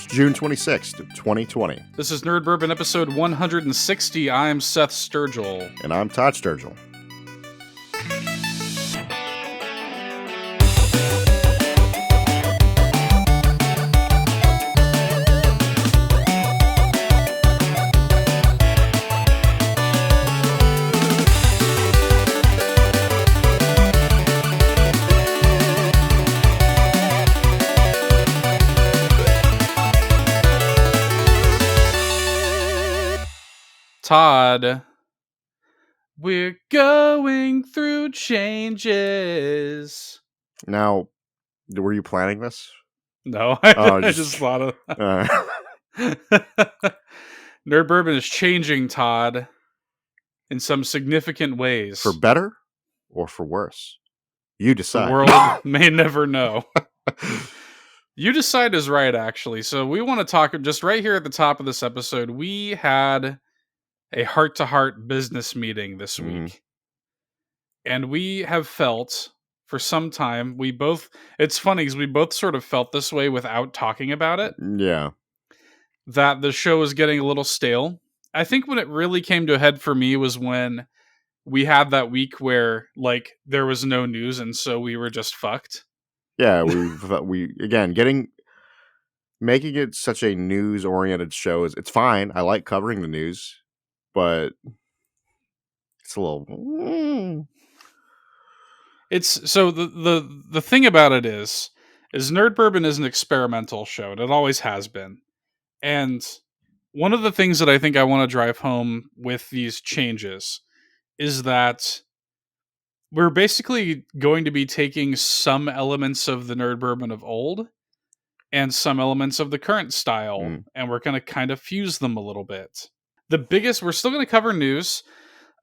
June 26th, 2020. This is Nerd Bourbon episode 160. I'm Seth Sturgill. And I'm Todd Sturgill. Todd, we're going through changes. Now, were you planning this? No, I just thought of Nerd Bourbon is changing, Todd, in some significant ways. For better or for worse? You decide. The world may never know. You decide is right, actually. So we want to talk just right here at the top of this episode. We had a heart-to-heart business meeting this week. And we have felt for some time, it's funny because we both sort of felt this way without talking about it. Yeah. That the show was getting a little stale. I think when it really came to a head for me was when we had that week where like there was no news and so we were just fucked. Yeah, making it such a news-oriented show it's fine. I like covering the news, but it's a little. It's so the thing about it is Nerd Bourbon is an experimental show, and it always has been. And one of the things that I think I want to drive home with these changes is that we're basically going to be taking some elements of the Nerd Bourbon of old and some elements of the current style, and we're going to kind of fuse them a little bit. We're still going to cover news.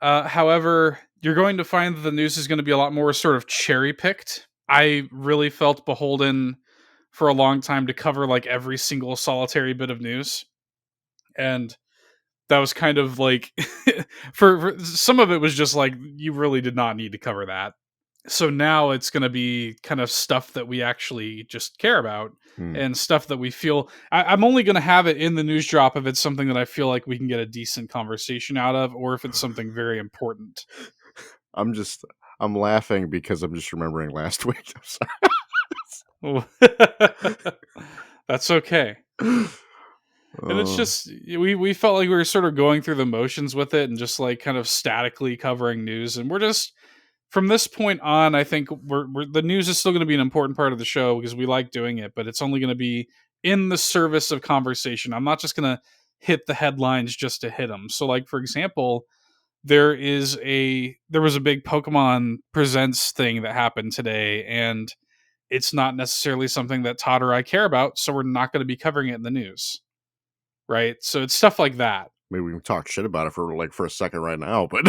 However, you're going to find that the news is going to be a lot more sort of cherry-picked. I really felt beholden for a long time to cover like every single solitary bit of news. And that was kind of like, for some of it was just like, you really did not need to cover that. So now it's going to be kind of stuff that we actually just care about and stuff that we feel. I'm only going to have it in the news drop if it's something that I feel like we can get a decent conversation out of, or if it's something very important. I'm laughing because I'm just remembering last week. I'm sorry. That's okay. And it's just, we felt like we were sort of going through the motions with it and just like kind of statically covering news. And we're just, from this point on, I think the news is still going to be an important part of the show because we like doing it, but it's only going to be in the service of conversation. I'm not just going to hit the headlines just to hit them. So like, for example, there was a big Pokemon Presents thing that happened today, and it's not necessarily something that Todd or I care about, so we're not going to be covering it in the news. Right? So it's stuff like that. Maybe we can talk shit about it for a second right now, but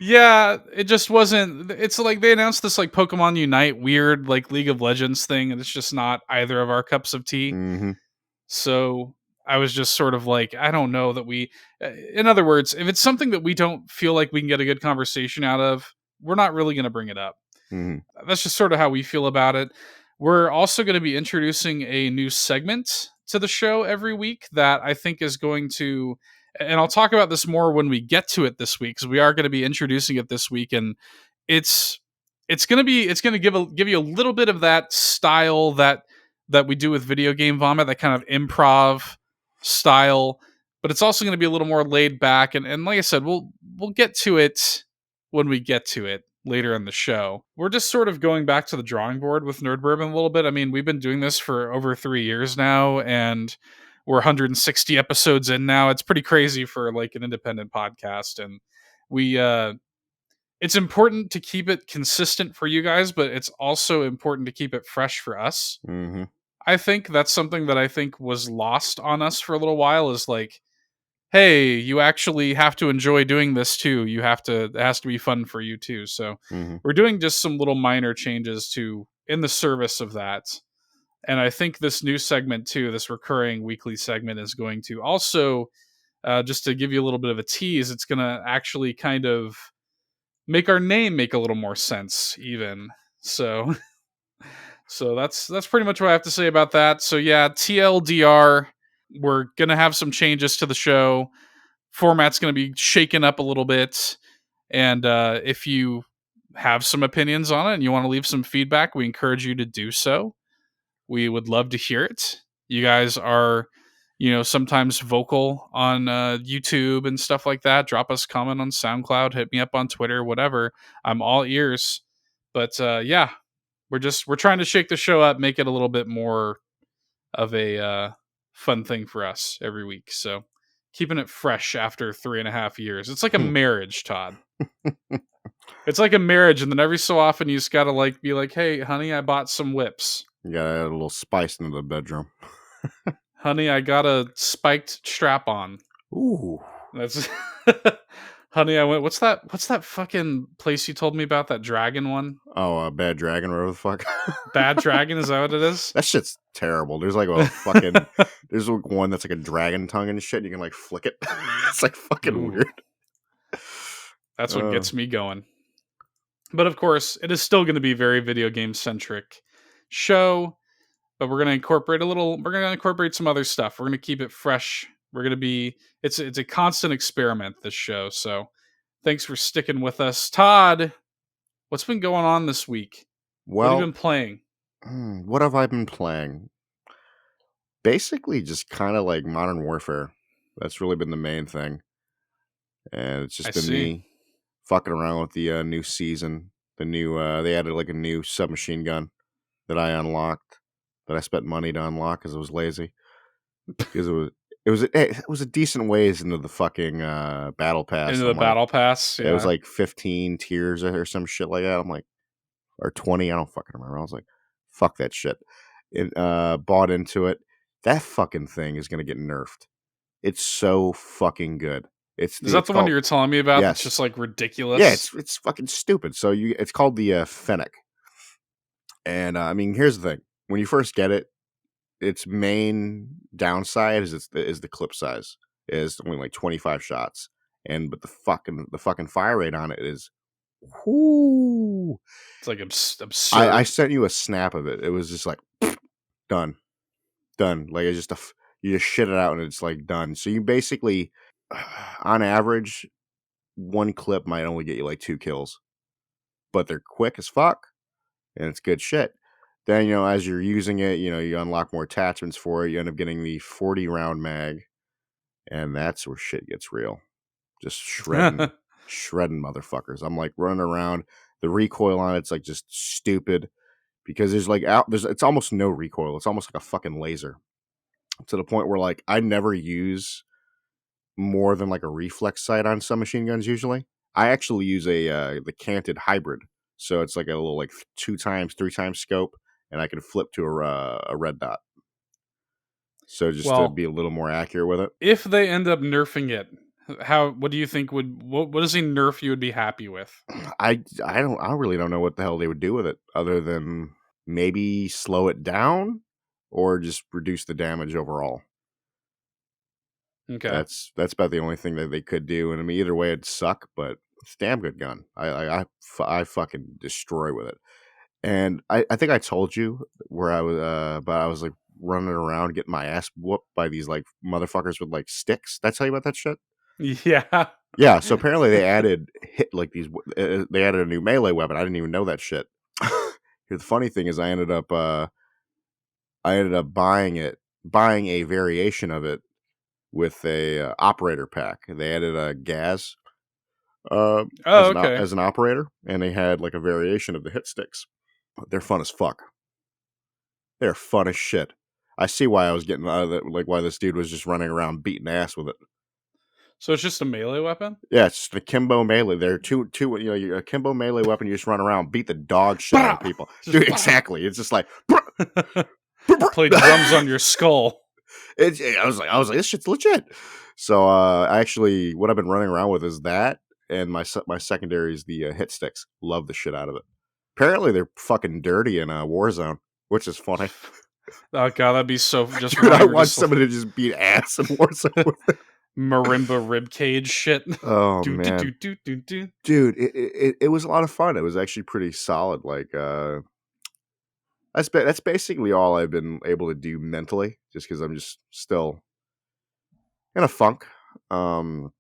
yeah, it just wasn't. It's like they announced this like Pokemon Unite weird like League of Legends thing, and it's just not either of our cups of tea. So I was just sort of like, I don't know that in other words, if it's something that we don't feel like we can get a good conversation out of, we're not really going to bring it up. That's just sort of how we feel about it. We're also going to be introducing a new segment to the show every week that I think is going to, and I'll talk about this more when we get to it this week, because we are going to be introducing it this week, and it's going to give you a little bit of that style that we do with Video Game Vomit, that kind of improv style, but it's also going to be a little more laid back, and like I said, we'll get to it when we get to it later in the show. We're just sort of going back to the drawing board with Nerd Bourbon a little bit. I mean, we've been doing this for over 3 years now, and we're 160 episodes in now. It's pretty crazy for like an independent podcast, and it's important to keep it consistent for you guys, but it's also important to keep it fresh for us. I think that's something that I think was lost on us for a little while, is like, hey, you actually have to enjoy doing this too. It has to be fun for you too. So we're doing just some little minor changes in the service of that. And I think this new segment too, this recurring weekly segment, is going to also, just to give you a little bit of a tease, it's going to actually kind of make our name make a little more sense even. So So that's pretty much what I have to say about that. So yeah, TLDR, we're gonna have some changes to the show. Format's gonna be shaken up a little bit, and if you have some opinions on it and you want to leave some feedback, we encourage you to do so. We would love to hear it. You guys are, sometimes vocal on YouTube and stuff like that. Drop us a comment on SoundCloud, hit me up on Twitter, whatever. I'm all ears. But yeah, we're trying to shake the show up, make it a little bit more of a fun thing for us every week. So keeping it fresh after 3.5 years. It's like a marriage, Todd. It's like a marriage, and then every so often you just gotta be like, "Hey, honey, I bought some whips. You gotta add a little spice into the bedroom. Honey, I got a spiked strap on." Ooh. That's honey, I went. What's that? What's that fucking place you told me about? That dragon one? Oh, Bad Dragon, whatever the fuck. Bad Dragon? Is that what it is? That shit's terrible. There's like a fucking. There's one that's like a dragon tongue and shit. And you can like flick it. It's like fucking Ooh. weird. That's what gets me going. But of course, it is still going to be very video game centric show. But we're going to incorporate We're going to incorporate some other stuff. We're going to keep it fresh. We're going to be. It's a constant experiment, this show. So thanks for sticking with us, Todd. What's been going on this week? What have you been playing? What have I been playing? Basically, just kind of like Modern Warfare. That's really been the main thing. And it's just been me fucking around with the new season. The new, they added like a new submachine gun that I unlocked, that I spent money to unlock because I was lazy. Because it was a decent ways into the fucking battle pass. Into the battle pass, yeah. It was like 15 tiers or some shit like that. I'm like, or 20, I don't fucking remember. I was like, fuck that shit. It bought into it. That fucking thing is gonna get nerfed. It's so fucking good. Is that the one you were telling me about? Yes. That's just like ridiculous. Yeah, it's fucking stupid. So it's called the Fennec. And I mean, here's the thing: when you first get it, its main downside is the clip size is only like 25 shots, but the fucking fire rate on it is, whoo! It's like absurd. I sent you a snap of it. It was just like done. Like it's just you just shit it out and it's like done. So you basically, on average, one clip might only get you like 2 kills, but they're quick as fuck and it's good shit. Then, as you're using it, you unlock more attachments for it. You end up getting the 40 round mag, and that's where shit gets real. Just shredding motherfuckers. I'm like running around. The recoil on it's like just stupid because it's almost no recoil. It's almost like a fucking laser, to the point where like I never use more than like a reflex sight on submachine guns. Usually, I actually use the canted hybrid, so it's like a little like 2x, 3x scope. And I can flip to a red dot. So just to be a little more accurate with it. If they end up nerfing it, what do you think what is a nerf you would be happy with? I really don't know what the hell they would do with it, other than maybe slow it down or just reduce the damage overall. Okay. That's about the only thing that they could do. And I mean, either way it'd suck, but it's a damn good gun. I fucking destroy with it. And I think I told you where I was, but I was like running around getting my ass whooped by these like motherfuckers with like sticks. Did I tell you about that shit? Yeah. Yeah. So apparently they added they added a new melee weapon. I didn't even know that shit. The funny thing is, I ended up buying a variation of it with a operator pack. They added a gas. As an operator, and they had like a variation of the hit sticks. They're fun as fuck. They're fun as shit. I see why I was getting out of it, like why this dude was just running around beating ass with it. So it's just a melee weapon? Yeah, it's just a Kimbo melee. They're two. A Kimbo melee weapon. You just run around, beat the dog shit out of people. Dude, exactly. It's just like play drums on your skull. I was like, this shit's legit. So what I've been running around with is that, and my secondary is the hit sticks. Love the shit out of it. Apparently, they're fucking dirty in Warzone, which is funny. Oh god, that'd be so just. Dude, I want somebody to just beat ass in Warzone with it. Marimba ribcage shit. Oh man, dude, it was a lot of fun. It was actually pretty solid. Like, I That's basically all I've been able to do mentally, just because I'm just still in a funk. Um,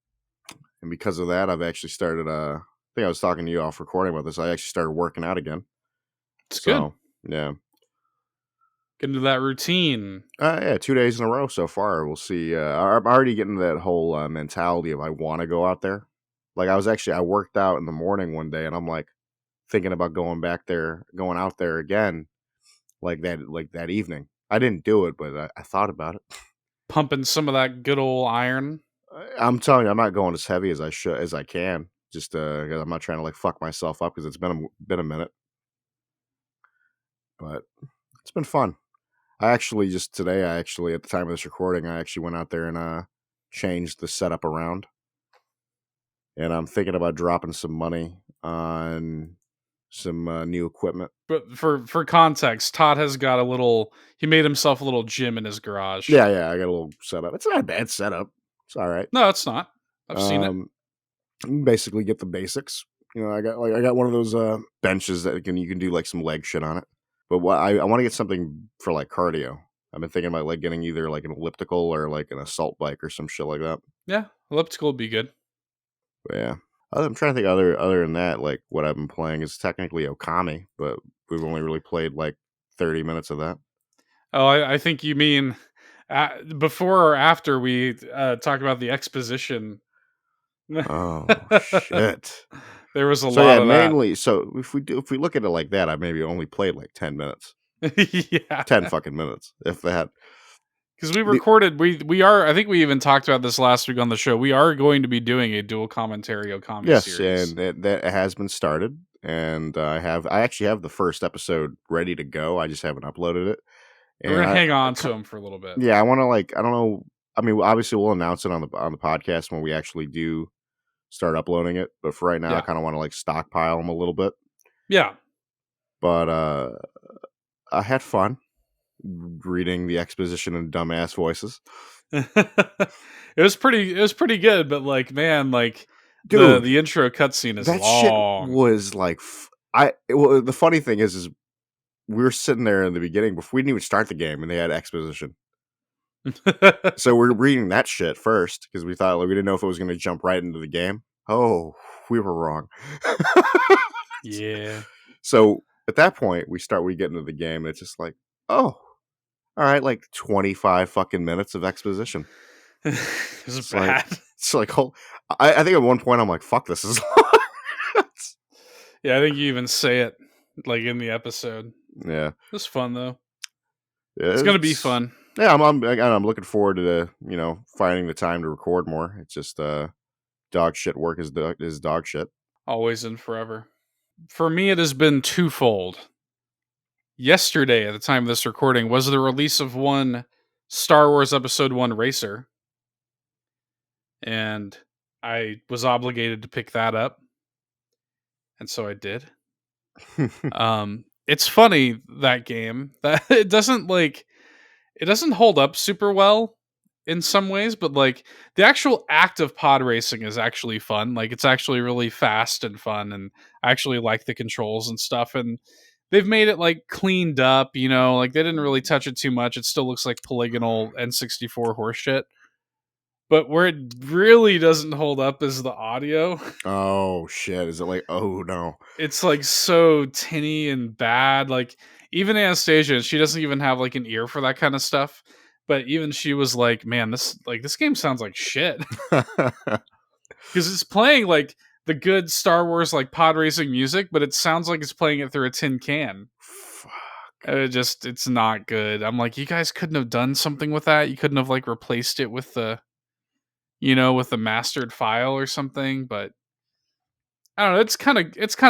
and because of that, I've actually started. I think I was talking to you off recording about this. I actually started working out again. It's good. So yeah, Get into that routine. yeah, 2 days in a row so far. We'll see. I'm already getting that whole mentality of I want to go out there. Like I worked out in the morning one day, and I'm like thinking about going out there again, like that evening. I didn't do it, but I thought about it. Pumping some of that good old iron. I'm telling you, I'm not going as heavy as I can. Just 'cause I'm not trying to like fuck myself up because it's been a minute, but it's been fun. I actually at the time of this recording, I actually went out there and changed the setup around, and I'm thinking about dropping some money on some new equipment. But for context, Todd has got a little. He made himself a little gym in his garage. Yeah, I got a little setup. It's not a bad setup. It's all right. No, it's not. I've seen it. You can basically get the basics. I got one of those benches that you can do like some leg shit on it. But what I want to get something for like cardio. I've been thinking about like getting either like an elliptical or like an assault bike or some shit like that. Yeah, elliptical would be good. But yeah, I'm trying to think other than that. Like what I've been playing is technically Okami, but we've only really played like 30 minutes of that. Oh, I think you mean before or after we talk about the exposition. Oh shit! There was a So lot yeah, of that. mainly. So if we look at it like that, I maybe only played like 10 minutes, Yeah, 10 fucking minutes, if that. because we The, recorded. We are. I think we even talked about this last week on the show. We are going to be doing a dual commentary Okami yes, series. and that has been started, and I actually have the first episode ready to go. I just haven't uploaded it, We're and gonna hang on to them for a little bit. yeah, I want to like I don't know. I mean, obviously we'll announce it on the podcast when we actually do start uploading it. But for right now, I Yeah, kind of want to like stockpile them a little bit. yeah. But I had fun reading the exposition in dumbass voices. It was pretty. It was pretty good, but like, man, like Dude, the intro cutscene is that shit long. was like the funny thing is we were sitting there in the beginning before we didn't even start the game and they had exposition. So we're reading that shit first because we thought like, we didn't know if it was going to jump right into the game. Oh, we were wrong. Yeah. So at that point, we get into the game and it's just like, oh, all right, like 25 fucking minutes of exposition. It was It's like, bad. it's like, I think at one point I'm like, fuck, this is long. Yeah, I think you even say it like in the episode. Yeah. It was fun though. Yeah, It's gonna be fun. Yeah, I'm looking forward to finding the time to record more. It's just dog shit work is dog shit. Always and forever. For me, it has been twofold. Yesterday, at the time of this recording, was the release of one Star Wars Episode 1 Racer, and I was obligated to pick that up, and so I did. It's funny, that game, that it doesn't hold up super well in some ways, but like the actual act of pod racing is actually fun. Like it's actually really fast and fun, and I actually like the controls and stuff. And they've made it like cleaned up, like they didn't really touch it too much. It still looks like polygonal N64 horseshit. But where it really doesn't hold up is the audio. Oh shit! Is it like, oh no? It's like so tinny and bad. Like even Anastasia, she doesn't even have like an ear for that kind of stuff. But even she was like, "Man, this game sounds like shit." Because it's playing like the good Star Wars like pod racing music, but it sounds like it's playing it through a tin can. Fuck. It's not good. I'm like, you guys couldn't have done something with that. You couldn't have like replaced it with with the mastered file or something. But I don't know. It's kind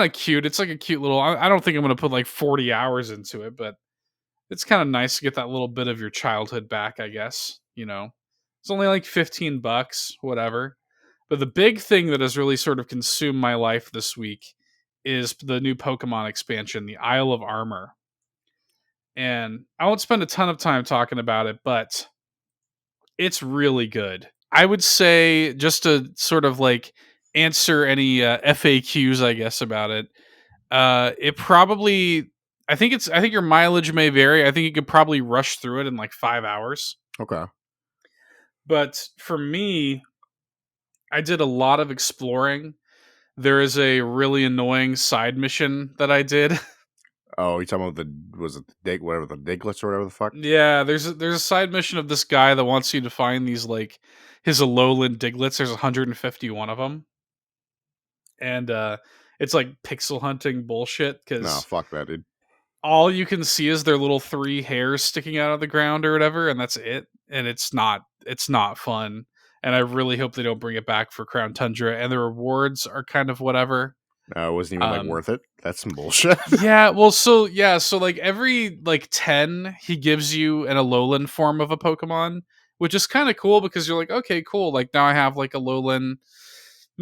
of cute. It's like a cute little. I don't think I'm gonna put like 40 hours into it, but it's kind of nice to get that little bit of your childhood back. I guess it's only like $15, whatever. But the big thing that has really sort of consumed my life this week is the new Pokemon expansion, the Isle of Armor. And I won't spend a ton of time talking about it, but it's really good. I would say, just to sort of like answer any FAQs, I guess, about it, it probably I think your mileage may vary. I think you could probably rush through it in like 5 hours. Okay. But for me, I did a lot of exploring. There is a really annoying side mission that I did. Oh, you talking about was it the whatever, the diglets or whatever the fuck? Yeah, there's a side mission of this guy that wants you to find these like his Alolan Diglets. There's 151 of them, and it's like pixel hunting bullshit No, because fuck that, dude. all you can see is their little three hairs sticking out of the ground or whatever, and that's it. And it's not fun. And I really hope they don't bring it back for Crown Tundra. And the rewards are kind of whatever. No, it wasn't even like Um, worth it. That's some bullshit. yeah, well, so like every like 10, he gives you an Alolan form of a Pokemon, which is kind of cool because you're like, okay, cool. Like now I have like Alolan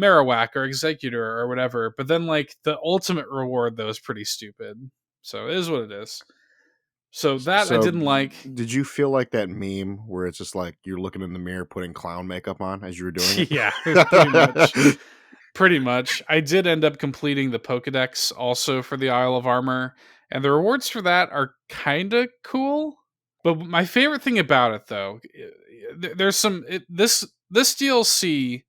Marowak or Executor or whatever. But then like the ultimate reward though is pretty stupid. So it is what it is. So that I So, didn't like. did you feel like that meme where it's just like you're looking in the mirror putting clown makeup on as you were doing Yeah, pretty much. it? Pretty much. I did end up completing the Pokedex also for the Isle of Armor, and the rewards for that are kind of cool. But my favorite thing about it, though, there's this DLC.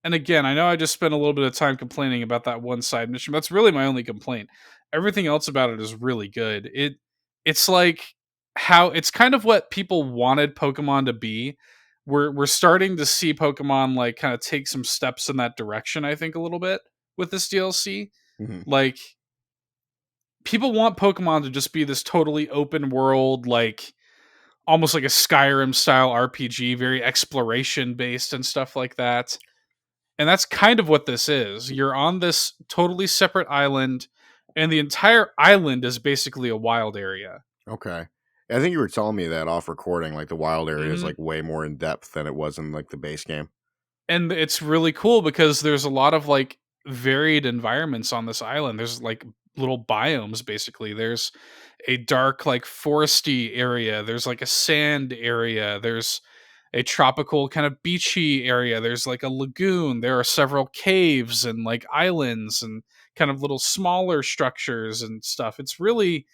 And again, I know I just spent a little bit of time complaining about that one side mission. That's really my only complaint. Everything else about it is really good. It's like how it's kind of what people wanted Pokemon to be. We're starting to see Pokemon like kind of take some steps in that direction, I think, a little bit with this DLC. Mhm. Like people want Pokemon to just be this totally open world, like almost like a Skyrim style RPG, very exploration based and stuff like that. And that's kind of what this is. You're on this totally separate island, and the entire island is basically a wild area. Okay. I think you were telling me that off recording, like the wild area is hmm like way more in depth than it was in like the base game. And it's really cool because there's a lot of like varied environments on this island. There's like little biomes basically. There's a dark like foresty area. There's like a sand area. There's a tropical kind of beachy area. There's like a lagoon. There are several caves and like islands and kind of little smaller structures and stuff. It's really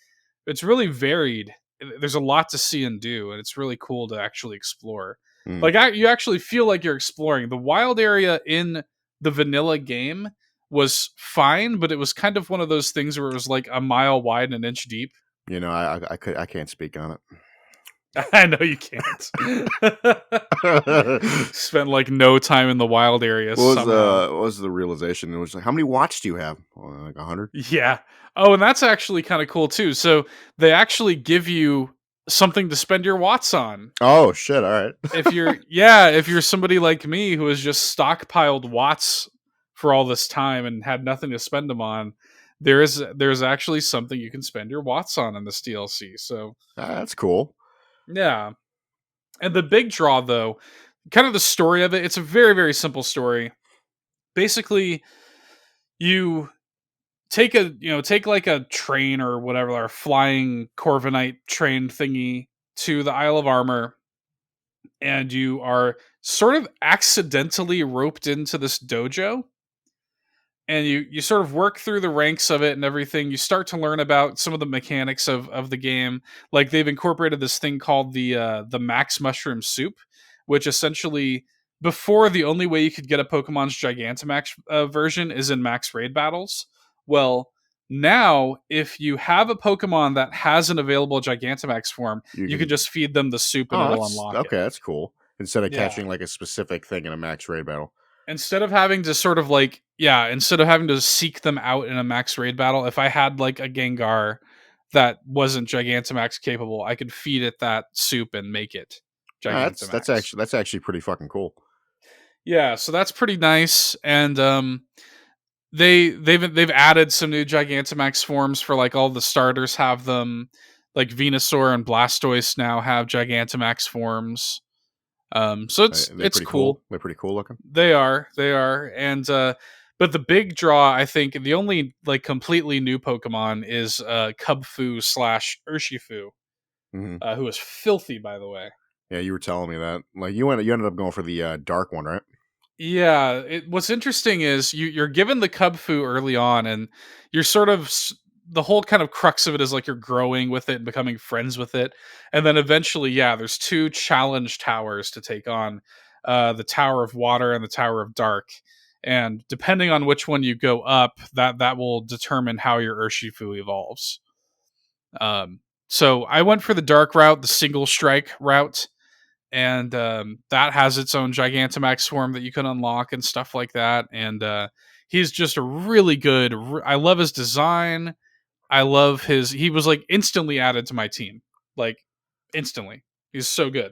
varied. There's a lot to see and do, and it's really cool to actually explore. Mm. Like you actually feel like you're exploring. The wild area in the vanilla game was fine, but it was kind of one of those things where it was like a mile wide and an inch deep. You know, I can't speak on I know you can't. it. Spent like no time in the wild area What was somehow. what was the realization? It was like, how many watts do you have? Like 100. Yeah. Oh, and that's actually kind of cool too. So they actually give you something to spend your watts on. Oh shit! All right. If you're somebody like me who has just stockpiled watts for all this time and had nothing to spend them on, there's actually something you can spend your watts on in this DLC. So That's cool. yeah. And the big draw though, kind of the story of it, it's a very, very simple story. Basically, you take like a train or whatever, or a flying Corviknight train thingy to the Isle of Armor, and you are sort of accidentally roped into this dojo, and you sort of work through the ranks of it and everything. You start to learn about some of the mechanics of the game. Like they've incorporated this thing called the Max Mushroom Soup, which essentially, before, the only way you could get a Pokemon's Gigantamax version is in max raid battles. Well, now if you have a Pokemon that has an available Gigantamax form, You you can can. just feed them the soup and Oh, it'll that's unlock it. okay. That's cool. Instead of Yeah. catching like a specific thing in a max raid battle. Instead of having to sort of like, yeah, instead of having to seek them out in a max raid battle, if I had like a Gengar that wasn't Gigantamax capable, I could feed it that soup and make it Gigantamax. That's actually pretty fucking cool. Yeah, so that's pretty nice. And they've added some new Gigantamax forms for like all the starters have them. Like Venusaur and Blastoise now have Gigantamax forms. So They're it's pretty cool. cool. They're pretty cool looking. They are, and but the big draw, I think, the only like completely new Pokemon is Cubfu slash Urshifu, Hmm. who is filthy, by the way. Yeah, you were telling me that. Like you ended up going for the dark one, right? Yeah, what's interesting is you're given the Cubfu early on, and you're sort of the whole kind of crux of it is like you're growing with it and becoming friends with it, and then eventually, yeah, there's two challenge towers to take on, the Tower of Water and the Tower of Dark, and depending on which one you go up, that will determine how your Urshifu evolves. So I went for the dark route, the single strike route, and that has its own Gigantamax swarm that you can unlock and stuff like that. And he's just a really good. I love his design. I love his. He was like instantly added to my team, like instantly. He's so good.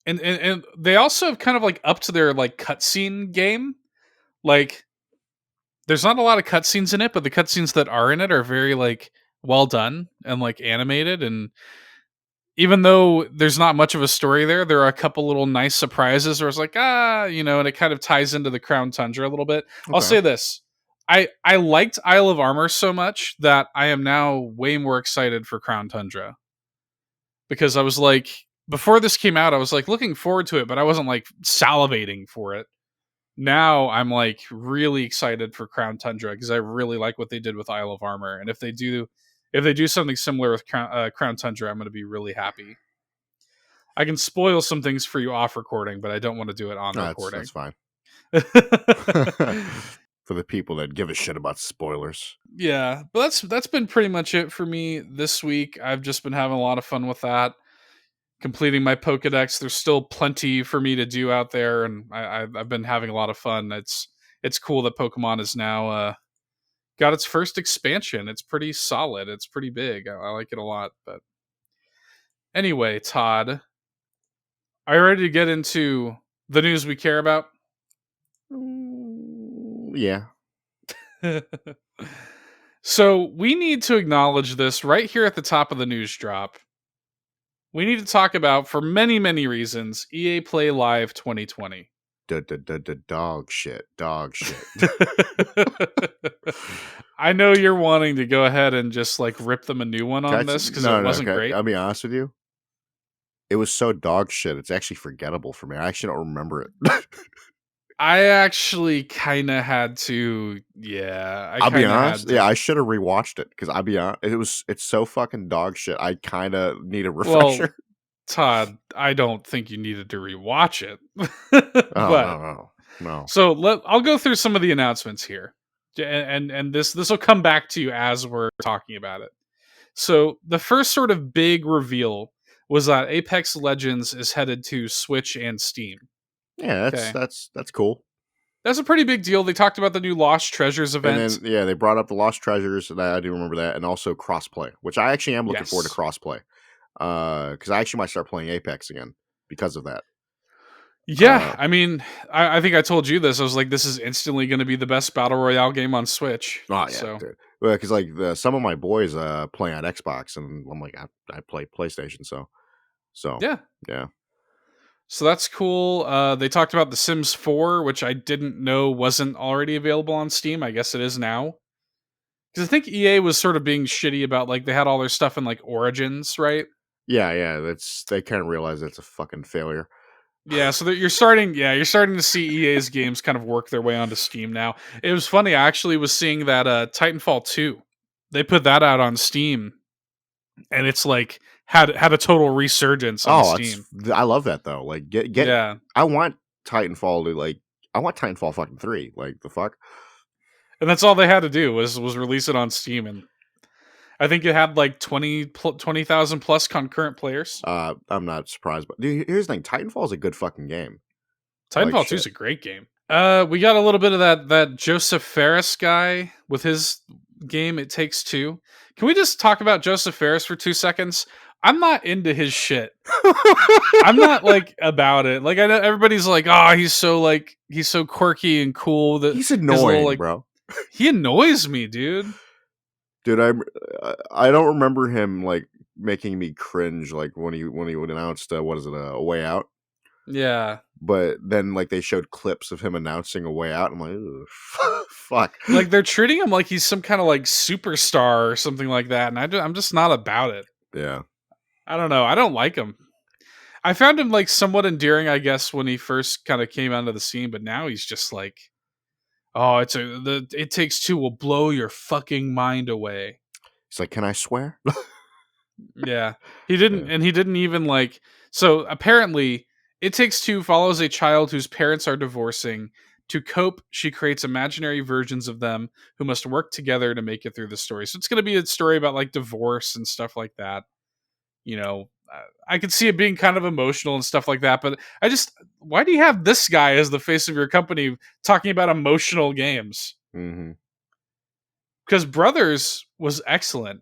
And they also have kind of like up to their like cutscene game. Like there's not a lot of cutscenes in it, but the cutscenes that are in it are very like well done and like animated. And even though there's not much of a story there, there are a couple little nice surprises where it's like, and it kind of ties into the Crown Tundra a little bit. I'll Okay. say this. I liked Isle of Armor so much that I am now way more excited for Crown Tundra. Because I was like, before this came out, I was like looking forward to it, but I wasn't like salivating for it. Now I'm like really excited for Crown Tundra because I really like what they did with Isle of Armor, and if they do something similar with Crown Tundra, I'm going to be really happy. I can spoil some things for you off recording, but I don't want to do it on recording. That's fine. For the people that give a shit about spoilers. Yeah, but that's been pretty much it for me this week. I've just been having a lot of fun with that. Completing my Pokedex. There's still plenty for me to do out there, and I've been having a lot of fun. It's cool that Pokemon is now got its first expansion. It's pretty solid. It's pretty big. I like it a lot. But anyway, Todd, are you ready to get into the news we care about? Yeah. So we need to acknowledge this right here at the top of the news drop. We need to talk about, for many, many reasons, EA Play Live 2020. Dog shit. I know you're wanting to go ahead and just like rip them a new one on this because it wasn't great. I'll be honest with you. It was so dog shit. It's actually forgettable for me. I actually don't remember it. I actually kind of had to. Yeah, I'll be honest. Yeah, I should have rewatched it because I'll be honest. It's so fucking dog shit. I kind of need a refresher. Well, Todd, I don't think you needed to rewatch it. No. So I'll go through some of the announcements here, and this will come back to you as we're talking about it. So the first sort of big reveal was that Apex Legends is headed to Switch and Steam. Yeah, that's cool. That's a pretty big deal. They talked about the new Lost Treasures event. And then, they brought up the Lost Treasures, and I do remember that, and also crossplay, which I actually am looking forward to crossplay. Because I actually might start playing Apex again because of that. Yeah, I mean, I think I told you this. I was like, this is instantly going to be the best Battle Royale game on Switch. Oh, yeah. Because, some of my boys play on Xbox, and I'm like, I play PlayStation, so. Yeah. Yeah. So that's cool. They talked about The Sims 4, which I didn't know wasn't already available on Steam. I guess it is now. Because I think EA was sort of being shitty about, like, they had all their stuff in, like, Origins, right? Yeah. They kind of realize it's a fucking failure. Yeah, so you're starting to see EA's games kind of work their way onto Steam now. It was funny, I actually was seeing that Titanfall 2, they put that out on Steam, and it's like had a total resurgence on Steam. I love that though. Like Yeah. I want Titanfall to I want Titanfall fucking 3. Like the fuck. And that's all they had to do was release it on Steam, and I think it had like 20,000 plus concurrent players. I'm not surprised, but dude, here's the thing: Titanfall is a good fucking game. Titanfall 2 is a great game. We got a little bit of that Joseph Ferris guy with his game It Takes Two. Can we just talk about Joseph Ferris for 2 seconds? I'm not into his shit. I'm not like about it. Like I know everybody's like, oh, he's so quirky and cool. That he's annoying, little, bro. He annoys me, dude. Dude, I don't remember him like making me cringe like when he would announce A Way Out. Yeah. But then like they showed clips of him announcing A Way Out. I'm like, fuck. Like they're treating him like he's some kind of like superstar or something like that, and I'm just not about it. Yeah. I don't know. I don't like him. I found him like somewhat endearing, I guess, when he first kind of came onto the scene, but now he's just like, oh, It Takes Two will blow your fucking mind away. He's like, "Can I swear?" Yeah. He didn't, Yeah. and he didn't even like. So apparently, It Takes Two follows a child whose parents are divorcing. To cope, she creates imaginary versions of them who must work together to make it through the story. So it's going to be a story about like divorce and stuff like that. You know, I could see it being kind of emotional and stuff like that. But why do you have this guy as the face of your company talking about emotional games? Mm-hmm. Because Brothers was excellent,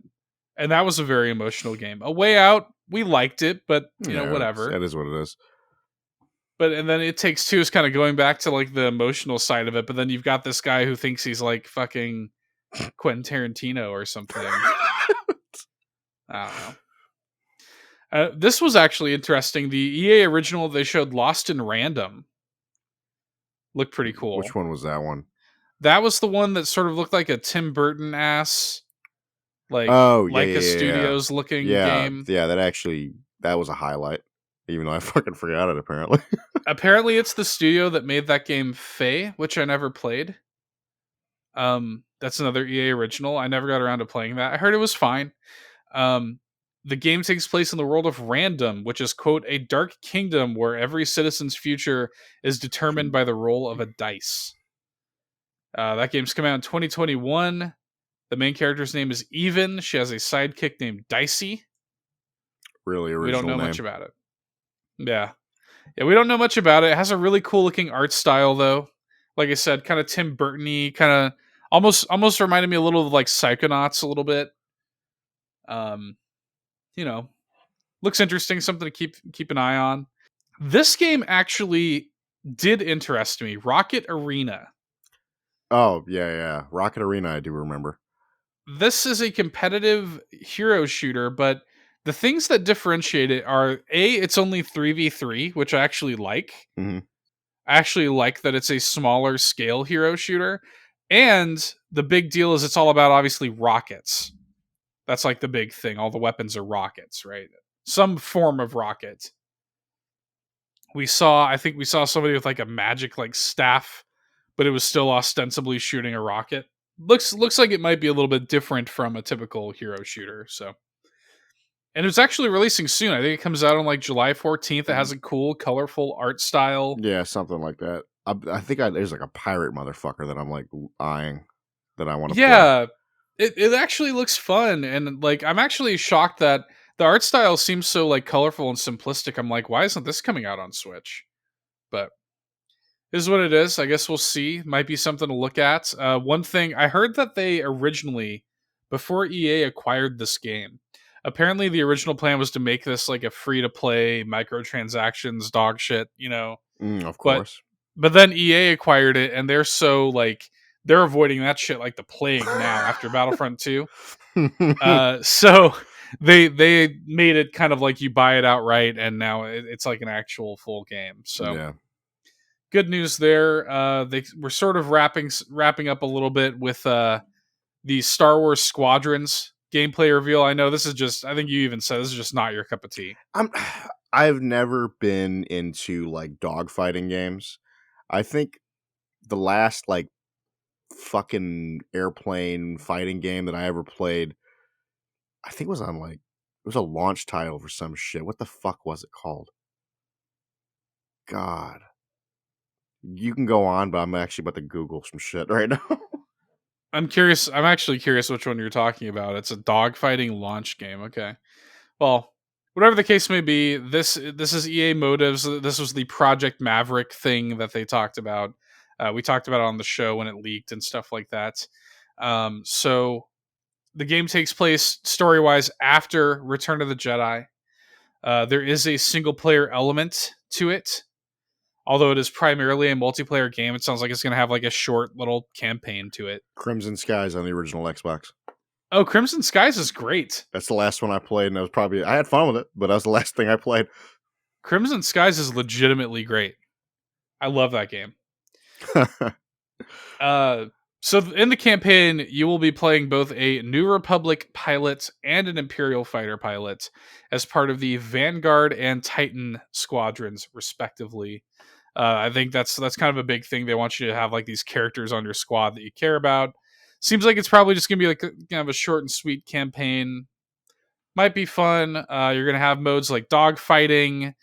and that was a very emotional game. A Way Out, we liked it, but Yeah, whatever. that is what it is. But and then It Takes Two is kind of going back to like the emotional side of it. But then you've got this guy who thinks he's like fucking Quentin Tarantino or something. I don't know. This was actually interesting. The EA original they showed, Lost in Random, looked pretty Which cool. one was that one? That was the one that sort of looked like a Tim Burton ass, Oh, yeah, like a yeah, yeah, yeah. Studios looking Yeah, game. yeah, that was a highlight, even though I fucking forgot it, apparently. Apparently, it's the studio that made that game Faye, which I never played. That's another EA original. I never got around to playing that. I heard it was fine. Um, the game takes place in the world of Random, which is, quote, a dark kingdom where every citizen's future is determined by the roll of a dice. That game's come out in 2021. The main character's name is Even. She has a sidekick named Dicey. Really We don't original know much name. about it. Yeah. Yeah, we don't know much about it. It has a really cool looking art style, though. Like I said, kind of Tim Burton-y, kind of almost reminded me a little of like Psychonauts a little bit. Um, you know, looks interesting, something to keep an eye on. This game actually did interest me. Rocket Arena. Oh, yeah, yeah. Rocket Arena, I do remember. This is a competitive hero shooter, but the things that differentiate it are it's only 3v3, which I actually like. Hmm. I actually like that it's a smaller scale hero shooter. And the big deal is it's all about obviously rockets. That's like the big thing. All the weapons are rockets, right? Some form of rocket. I think we saw somebody with like a magic like staff, but it was still ostensibly shooting a rocket. Looks like it might be a little bit different from a typical hero shooter. So, and it's actually releasing soon. I think it comes out on like July 14th. It has a cool, colorful art style. Yeah, something like that. I think there's like a pirate motherfucker that I'm like eyeing that I want to play. Yeah, it actually looks fun, and like I'm actually shocked that the art style seems so like colorful and simplistic. I'm like, why isn't this coming out on Switch? But is what it is. I guess we'll see. Might be something to look at. One thing I heard that they originally, before EA acquired this game, apparently the original plan was to make this like a free to play microtransactions dog shit, Of But course. then EA acquired it, and they're so like they're avoiding that shit like the plague now after Battlefront 2. So they made it kind of like you buy it outright, and now it's like an actual full game. So Yeah. good news there. They were sort of wrapping up a little bit with the Star Wars Squadrons gameplay reveal. I know this is just. I think you even said this is just not your cup of tea. I'm I've never been into like dogfighting games. I think the last like fucking airplane fighting game that I ever played, I think was on like it was a launch title for some shit. What the fuck was it called? God. You can go on, but I'm actually about to Google some shit right now. I'm curious. I'm actually curious which one you're talking about. It's a dogfighting launch game. Okay. Well, whatever the case may be, this is EA Motives. This was the Project Maverick thing that they talked about. We talked about it on the show when it leaked and stuff like that. So the game takes place story wise after Return of the Jedi. There is a single player element to it. Although it is primarily a multiplayer game, it sounds like it's going to have like a short little campaign to it. Crimson Skies on the original Xbox. Oh, Crimson Skies is great. That's the last one I played, and it was probably I had fun with it, but that was the last thing I played. Crimson Skies is legitimately great. I love that game. Uh, so in the campaign, you will be playing both a New Republic pilot and an Imperial fighter pilot as part of the Vanguard and Titan squadrons, respectively. I think that's kind of a big thing. They want you to have like these characters on your squad that you care about. Seems like it's probably just gonna be like kind of a short and sweet campaign. Might be fun. You're gonna have modes like dogfighting,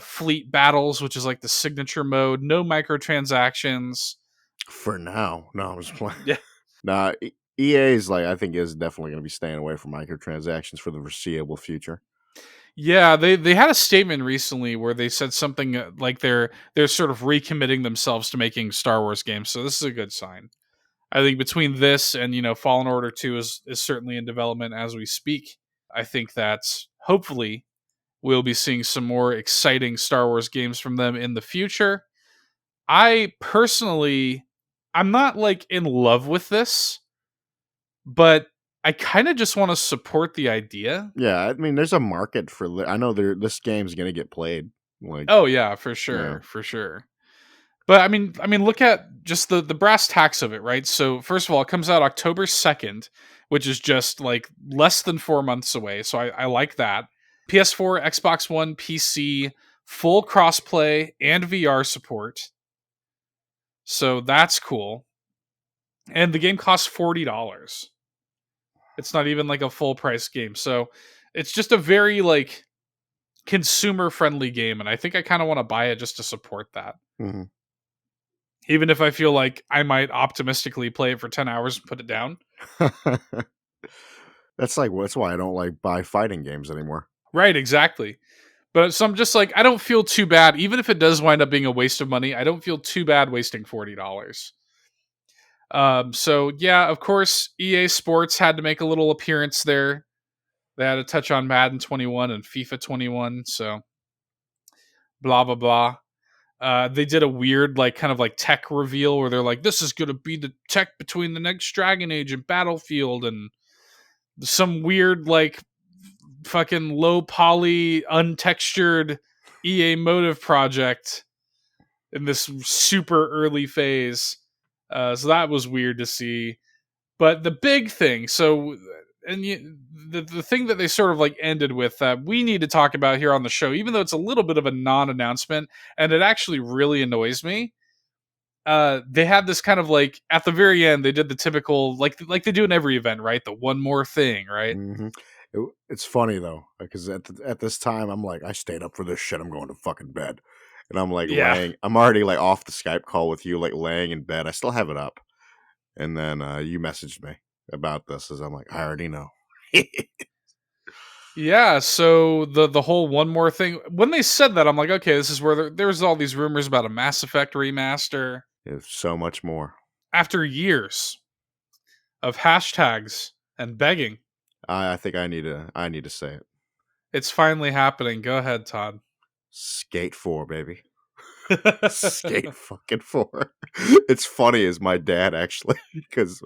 fleet battles, which is like the signature mode. No microtransactions. For now, no, I'm just playing. Yeah, Nah, EA is like I think is definitely going to be staying away from microtransactions for the foreseeable future. yeah. They had a statement recently where they said something like they're sort of recommitting themselves to making Star Wars games. So this is a good sign. I think between this and Fallen Order 2 is certainly in development as we speak. I think that hopefully we'll be seeing some more exciting Star Wars games from them in the future. I personally, I'm not like in love with this, but I kind of just want to support the idea. Yeah, I mean, there's a market for. I know this game's going to get played. Like, Oh yeah, for yeah, sure, for sure. But I mean, look at just the brass tacks of it, right? So first of all, it comes out October 2nd, which is just like less than 4 months away. So I like that. PS4, Xbox One, PC, full crossplay and VR support. So that's cool. And the game costs $40. It's not even like a full price game. So it's just a very like consumer friendly game. And I think I kind of want to buy it just to support that. hmm Even if I feel like I might optimistically play it for 10 hours and put it down. that's why I don't like buy fighting games anymore. Right, exactly. But so I'm just like, I don't feel too bad. Even if it does wind up being a waste of money, I don't feel too bad wasting $40. So yeah, of course, EA Sports had to make a little appearance there. They had to touch on Madden 21 and FIFA 21. So blah blah blah. They did a weird, like, kind of like tech reveal where they're like, "This is gonna be the tech between the next Dragon Age and Battlefield," and some weird, like, fucking low poly, untextured EA motive project in this super early phase. So that was weird to see. But the big thing, the thing that they sort of like ended with that we need to talk about here on the show, even though it's a little bit of a non-announcement, and it actually really annoys me. They had this kind of like at the very end, they did the typical like they do in every event, right? The one more thing, right? hmm it's funny though because at this time I'm like I stayed up for this shit. I'm going to fucking bed, and I'm like Yeah. laying. I'm already like off the Skype call with you, like laying in bed. I still have it up, and then you messaged me about this as I'm like I already know. Yeah, so the whole one more thing. When they said that, I'm like, okay, this is where there's all these rumors about a Mass Effect remaster. There's so much more. After years of hashtags and begging, I think I need to say it. it's finally happening. Go ahead, Todd. Skate 4, baby. Skate fucking 4. It's funny as my dad actually because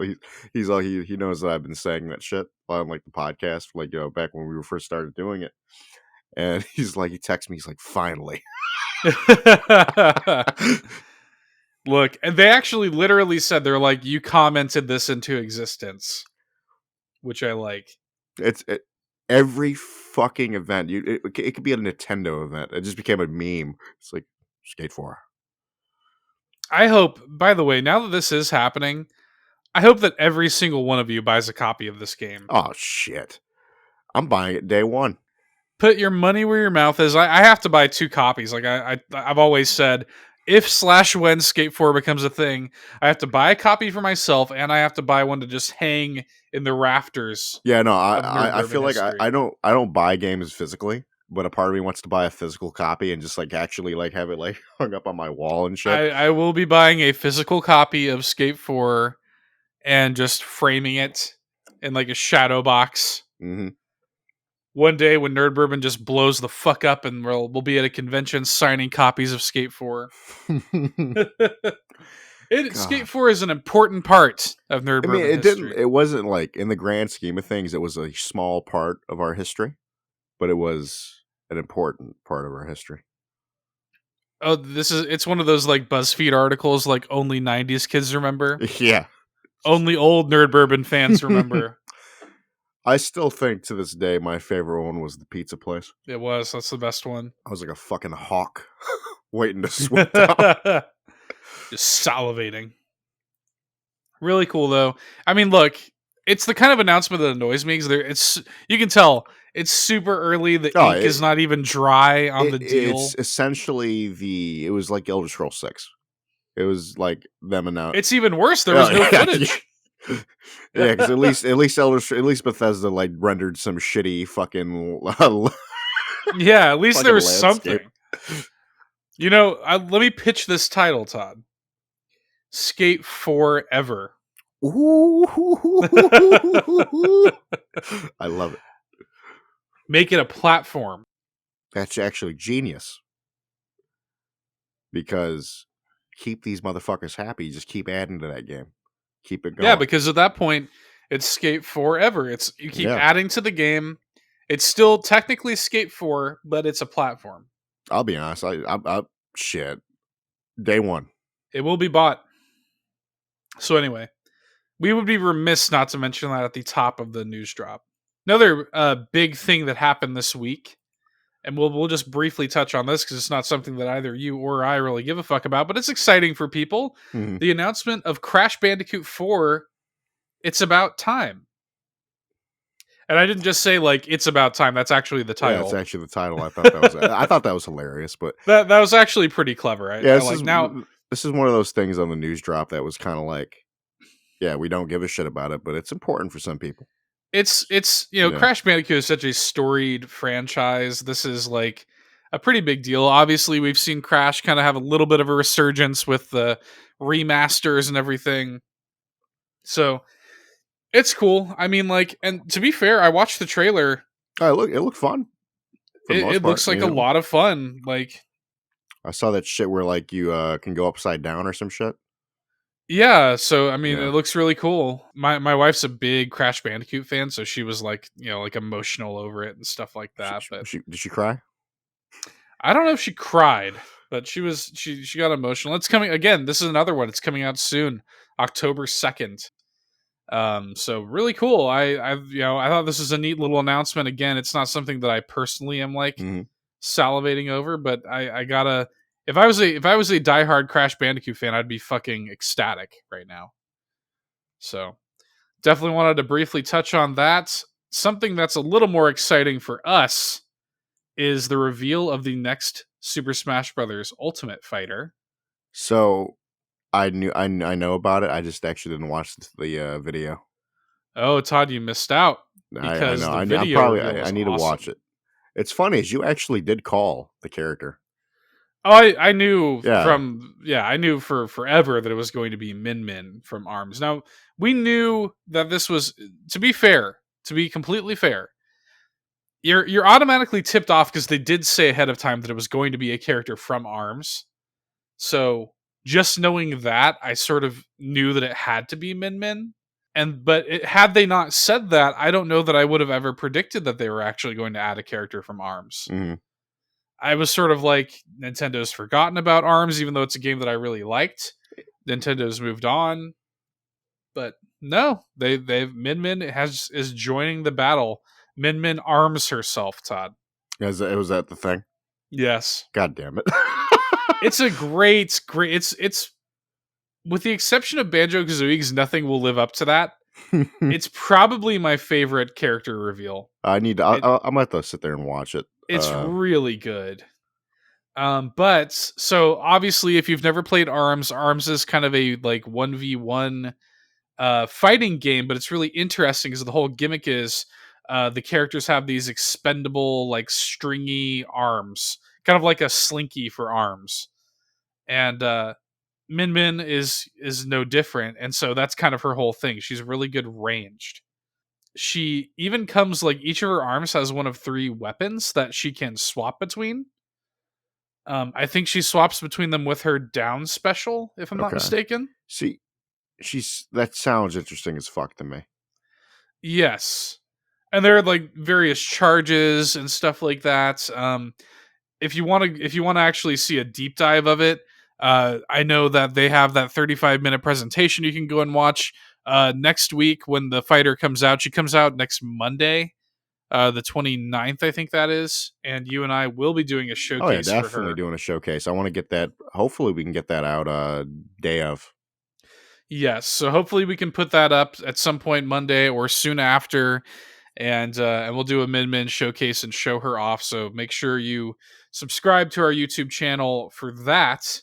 he's all he knows that I've been saying that shit on like the podcast like back when we were first started doing it. And he's like he texts me he's like finally. Look, and they actually literally said they're like, you commented this into existence, which I like. It's every fucking event. It could be a Nintendo event. It just became a meme. It's like Skate 4. I hope, by the way, now that this is happening, I hope that every single one of you buys a copy of this game. Oh shit. I'm buying it day one. Put your money where your mouth is. I have to buy 2 copies. Like I've always said, if/when Skate 4 becomes a thing, I have to buy a copy for myself, and I have to buy one to just hang in the rafters Yeah, no, of Nerd I Bourbon feel like history. I don't buy games physically, but a part of me wants to buy a physical copy and just like actually like have it like hung up on my wall and shit. I will be buying a physical copy of Skate 4 and just framing it in like a shadow box. hmm One day when Nerd Bourbon just blows the fuck up and we'll be at a convention signing copies of Skate 4. Skate God, 4 is an important part of Nerd I mean, Bourbon history. it wasn't like in the grand scheme of things, it was a small part of our history, but it was an important part of our history. Oh, it's one of those like BuzzFeed articles like only 90s kids remember. Yeah, Only old Nerd Bourbon fans remember. I still think to this day my favorite one was the pizza place. That's the best one. I was like a fucking hawk waiting to swoop down. Just salivating. Really cool though. I mean, look, it's the kind of announcement that annoys me because it's you can tell it's super early. The Oh, ink is not even dry on the it's deal. essentially it was like Elder Scrolls 6. It was like them announcing. It's even worse. There was Oh no yeah, footage. yeah. Because at least Bethesda like rendered some shitty fucking Yeah, at least there fucking was landscape. something. You know, let me pitch this title, Todd. Skate Forever. Ooh. I love it. Make it a platform. That's actually genius because keep these motherfuckers happy. Just keep adding to that game. Keep it Yeah, going. because at that point, it's Skate Forever. It's you keep Yeah, adding to the game. It's still technically Skate 4, but it's a platform. I'll be honest. I shit. Day one. It will be bought. So anyway, we would be remiss not to mention that at the top of the news drop. Another big thing that happened this week, and we'll just briefly touch on this because it's not something that either you or I really give a fuck about, but it's exciting for people. Mhm. The announcement of Crash Bandicoot 4. It's about time. And I didn't just say like it's about time. That's actually the Yeah, it's title. actually the title. I thought that was hilarious, but That was actually pretty clever. yeah, I like now. this is one of those things on the news drop that was kind of like, yeah, we don't give a shit about it, but it's important for some people. It's Yeah. Crash Bandicoot is such a storied franchise. This is like a pretty big deal. Obviously, we've seen Crash kind of have a little bit of a resurgence with the remasters and everything. So it's cool. I mean, like, and to be fair, I watched the trailer. It looked fun for the most It part. looks like a lot of fun. Like, I saw that shit where like you can go upside down or some shit. yeah. So I mean, it Yeah. looks really cool. My wife's a big Crash Bandicoot fan, so she was like, like emotional over it and stuff like that. But Did she cry? I don't know if she cried, but she got emotional. It's coming again. This is another one. It's coming out soon, October 2nd. So really cool. I thought this was a neat little announcement. Again, it's not something that I personally am like Hmm. salivating over, but I gotta. If I was a diehard Crash Bandicoot fan, I'd be fucking ecstatic right now. So definitely wanted to briefly touch on that. Something that's a little more exciting for us is the reveal of the next Super Smash Brothers Ultimate Fighter. So I know about it. I just actually didn't watch the video. Oh, Todd, you missed out I because know. the I'm video probably reveal I was need to watch awesome. it. It's funny is you actually did call the character. Oh, I knew Yeah. I knew for forever that it was going to be Min Min from Arms. Now we knew that this was to be completely fair. You're automatically tipped off because they did say ahead of time that it was going to be a character from Arms. So just knowing that, I sort of knew that it had to be Min Min. Had they not said that, I don't know that I would have ever predicted that they were actually going to add a character from Arms. Hmm. I was sort of like Nintendo's forgotten about Arms, even though it's a game that I really liked. Nintendo's moved on, but no, they've Min Min is joining the battle. Min Min arms herself, Todd. Was that the thing? Yes, God damn it. it's a great. It's with the exception of Banjo Kazooie, because nothing will live up to that. It's probably my favorite character reveal. I need to. It I might have to sit there and watch it. it's really good. But so obviously, if you've never played Arms, Arms is kind of a like 1v1 fighting game, but it's really interesting because the whole gimmick is the characters have these expendable, like stringy arms, kind of like a slinky for arms. And Min Min is no different, and so that's kind of her whole thing. She's really good ranged. She even comes like each of her arms has one of three weapons that she can swap between. I think she swaps between them with her down special, if I'm not Okay. mistaken. See, that sounds interesting as fuck to me. Yes. And there are like various charges and stuff like that. If you want to actually see a deep dive of it, I know that they have that 35-minute presentation you can go and watch next week when the fighter comes out. She comes out next Monday, the 29th, I think that is, and you and I will be doing a Oh yeah, showcase for definitely her. doing a showcase. I want to get that. Hopefully, we can get that out day of. Yes, so hopefully we can put that up at some point Monday or soon after, and we'll do a Min showcase and show her off. So make sure you subscribe to our YouTube channel for that.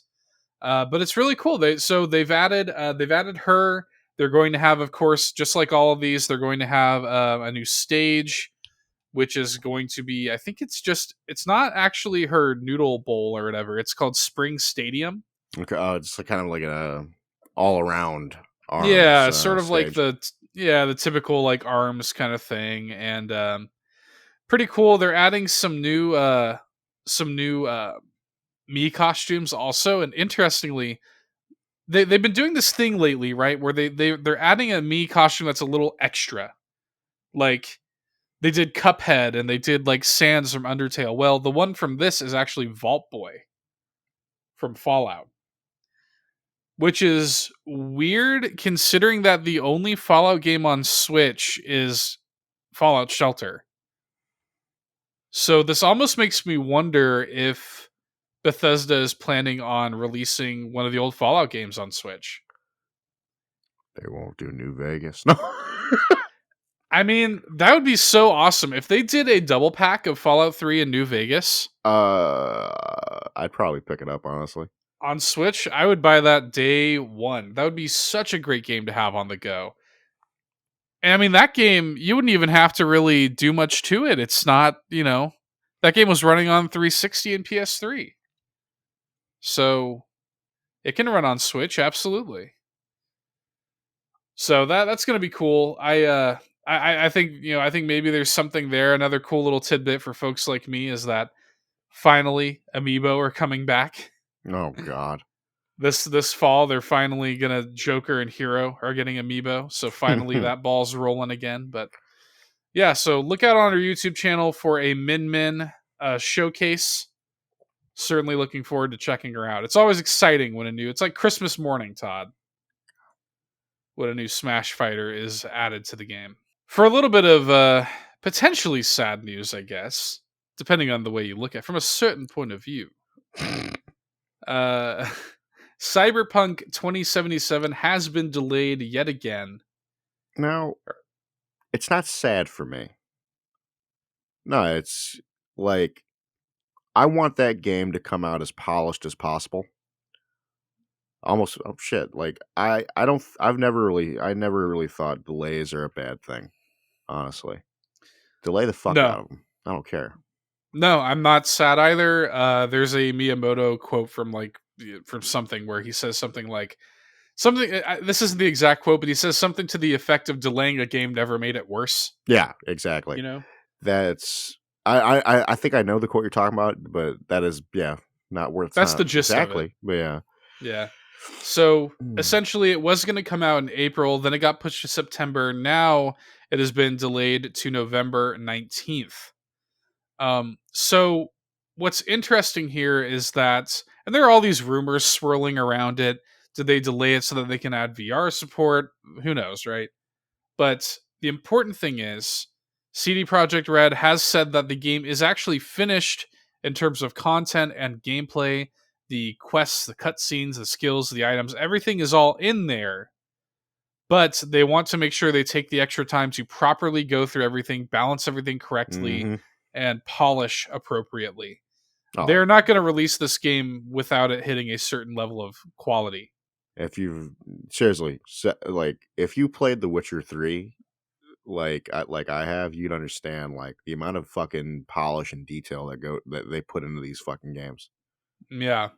But it's really cool. They've added her. They're going to have, of course, just like all of these, they're going to have a new stage, which is going to be, I think it's not actually her noodle bowl or whatever. It's called Spring Stadium. Okay, it's like kind of like a all around arms Yeah, sort of like stage. the typical like arms kind of thing, and pretty cool. They're adding some new me costumes also, and interestingly, they've been doing this thing lately, right? Where they're adding a me costume that's a little extra. Like they did Cuphead and they did like Sans from Undertale. Well, the one from this is actually Vault Boy from Fallout, which is weird considering that the only Fallout game on Switch is Fallout Shelter. So this almost makes me wonder if Bethesda is planning on releasing one of the old Fallout games on Switch. They won't do New Vegas. No. I mean, that would be so awesome if they did a double pack of Fallout 3 and New Vegas I'd probably pick it up honestly. on Switch. I would buy that day one. That would be such a great game to have on the go. And I mean, that game, you wouldn't even have to really do much to it. It's not, that game was running on 360 and PS3. So it can run on Switch, absolutely. So that's gonna be cool. I think I think maybe there's something there. Another cool little tidbit for folks like me is that finally Amiibo are coming back. Oh God. This fall they're finally gonna Joker and Hero are getting Amiibo. So finally that ball's rolling again. But yeah, so look out on our YouTube channel for a Min showcase. Certainly looking forward to checking her out. It's always exciting when it's like Christmas morning, Todd, when a new Smash fighter is added to the game. For a little bit of potentially sad news, I guess, depending on the way you look at it, from a certain point of view. Uh, Cyberpunk 2077 has been delayed yet again. Now, it's not sad for me. No, it's like I want that game to come out as polished as possible. Almost oh shit. Like I don't I never really thought delays are a bad thing, honestly. Delay the fuck No, out of them. I don't care. no, I'm not sad either. There's a Miyamoto quote from something where he says something like something. This isn't the exact quote, but he says something to the effect of delaying a game never made it worse. Yeah, exactly. You know, That's I think I know the quote you're talking about, but that is not where it's that's not the gist of it. exactly. But yeah. Yeah. So Mm. essentially, it was going to come out in April, then it got pushed to September. Now it has been delayed to November 19th. So what's interesting here is that, and there are all these rumors swirling around it. Did they delay it so that they can add VR support? Who knows, right? But the important thing is, CD Projekt Red has said that the game is actually finished in terms of content and gameplay. The quests, the cutscenes, the skills, the items, everything is all in there. But they want to make sure they take the extra time to properly go through everything, balance everything correctly, Mm-hmm. and polish appropriately. Oh, They're not going to release this game without it hitting a certain level of quality. if you seriously like if you played The Witcher 3 like I have, you'd understand like the amount of fucking polish and detail that they put into these fucking games. Yeah.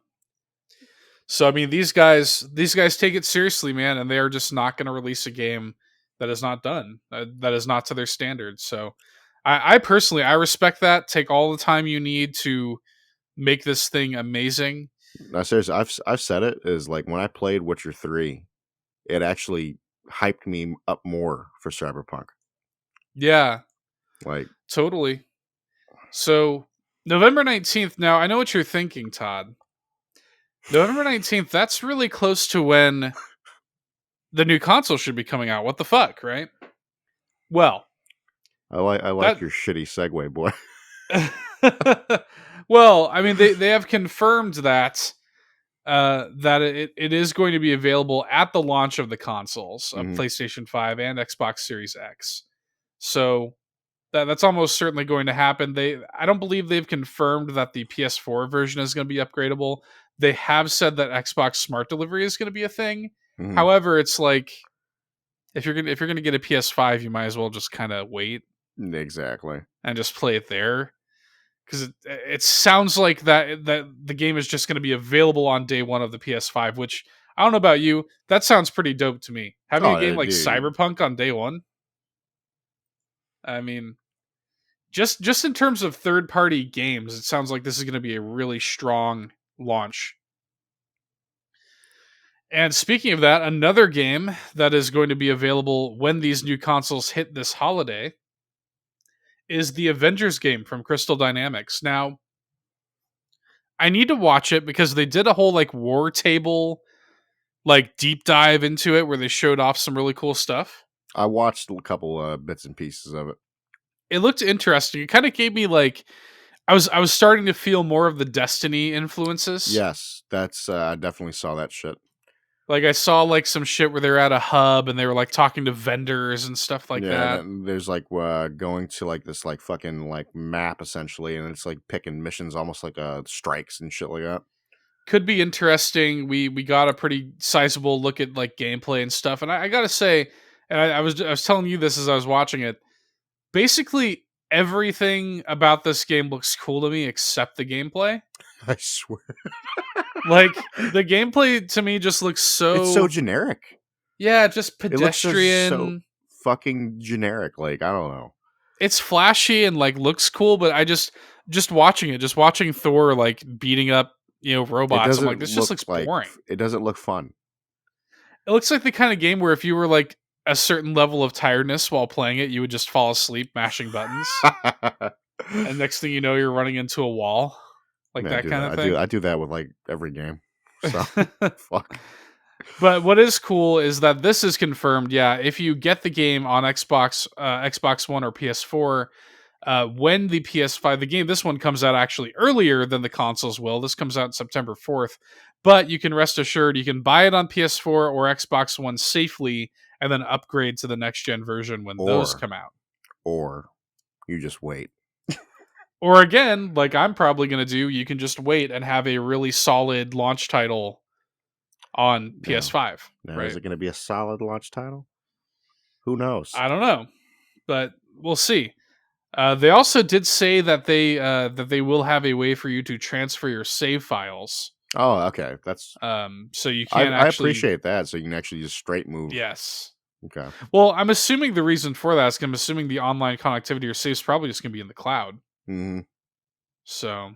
So I mean, these guys take it seriously, man, and they are just not going to release a game that is not done, that is not to their standards. So, I personally I respect that. Take all the time you need to make this thing amazing. No, seriously, I've said it is like when I played Witcher 3, it actually hyped me up more for Cyberpunk. Yeah, Like, totally. So November 19th. Now I know what you're thinking, Todd. November 19th. That's really close to when the new console should be coming out. What the fuck, right? Well, I like that your shitty segue, boy. well, I mean, they have confirmed that that it is going to be available at the launch of the consoles of Mhm. PlayStation 5 and Xbox Series X. So that's almost certainly going to happen. I don't believe they've confirmed that the PS4 version is going to be upgradable. They have said that Xbox Smart Delivery is going to be a thing. Mhm. However, it's like if you're gonna get a PS5, you might as well just kind of wait Exactly. and just play it there because it sounds like that the game is just going to be available on day one of the PS5. Which I don't know about you, that sounds pretty dope to me. Having a Oh, game like dude. Cyberpunk on day one, I mean, just in terms of third party games, it sounds like this is going to be a really strong launch. And speaking of that, another game that is going to be available when these new consoles hit this holiday is the Avengers game from Crystal Dynamics. Now, I need to watch it because they did a whole like war table like deep dive into it where they showed off some really cool stuff. I watched a couple bits and pieces of it. It looked interesting. It kind of gave me like I was starting to feel more of the Destiny influences. Yes, that's I definitely saw that shit. Like I saw like some shit where they're at a hub and they were like talking to vendors and stuff like Yeah, and that. then there's like going to like this like fucking like map essentially, and it's like picking missions almost like strikes and shit like that. Could be interesting. We got a pretty sizable look at like gameplay and stuff, and I gotta say, and I was telling you this as I was watching it. Basically, everything about this game looks cool to me except the gameplay. I swear, Like the gameplay to me just looks it's so so generic. yeah, just It looks so pedestrian. fucking generic. Like I don't know. It's flashy and like looks cool, but I just watching it, just watching Thor like beating up, It robots, I'm like, doesn't this just look looks like boring. it doesn't look fun. It looks like the kind of game where if you were like a certain level of tiredness while playing it, you would just fall asleep mashing buttons. And next thing you know, you're running into a wall. Like Yeah, I that do kind that. of thing. I do that with like every game. So fuck. But what is cool is that this is confirmed. Yeah, if you get the game on Xbox One or PS4, when the PS5, this one comes out actually earlier than the consoles will. This comes out September 4th, but you can rest assured you can buy it on PS4 or Xbox One safely, and then upgrade to the next gen version when those Or come out. or you just wait. Or again, like I'm probably going to do, you can just wait and have a really solid launch title on Now, PS5, now is right? it going to be a solid launch title? Who knows? I don't know, but we'll see. They also did say that they will have a way for you to transfer your save files, Oh, okay. That's so you can I actually appreciate that. So you can actually just straight move. yes. Okay. Well, I'm assuming the reason for that is I'm assuming the online connectivity or saves probably just gonna be in the cloud. Hmm. So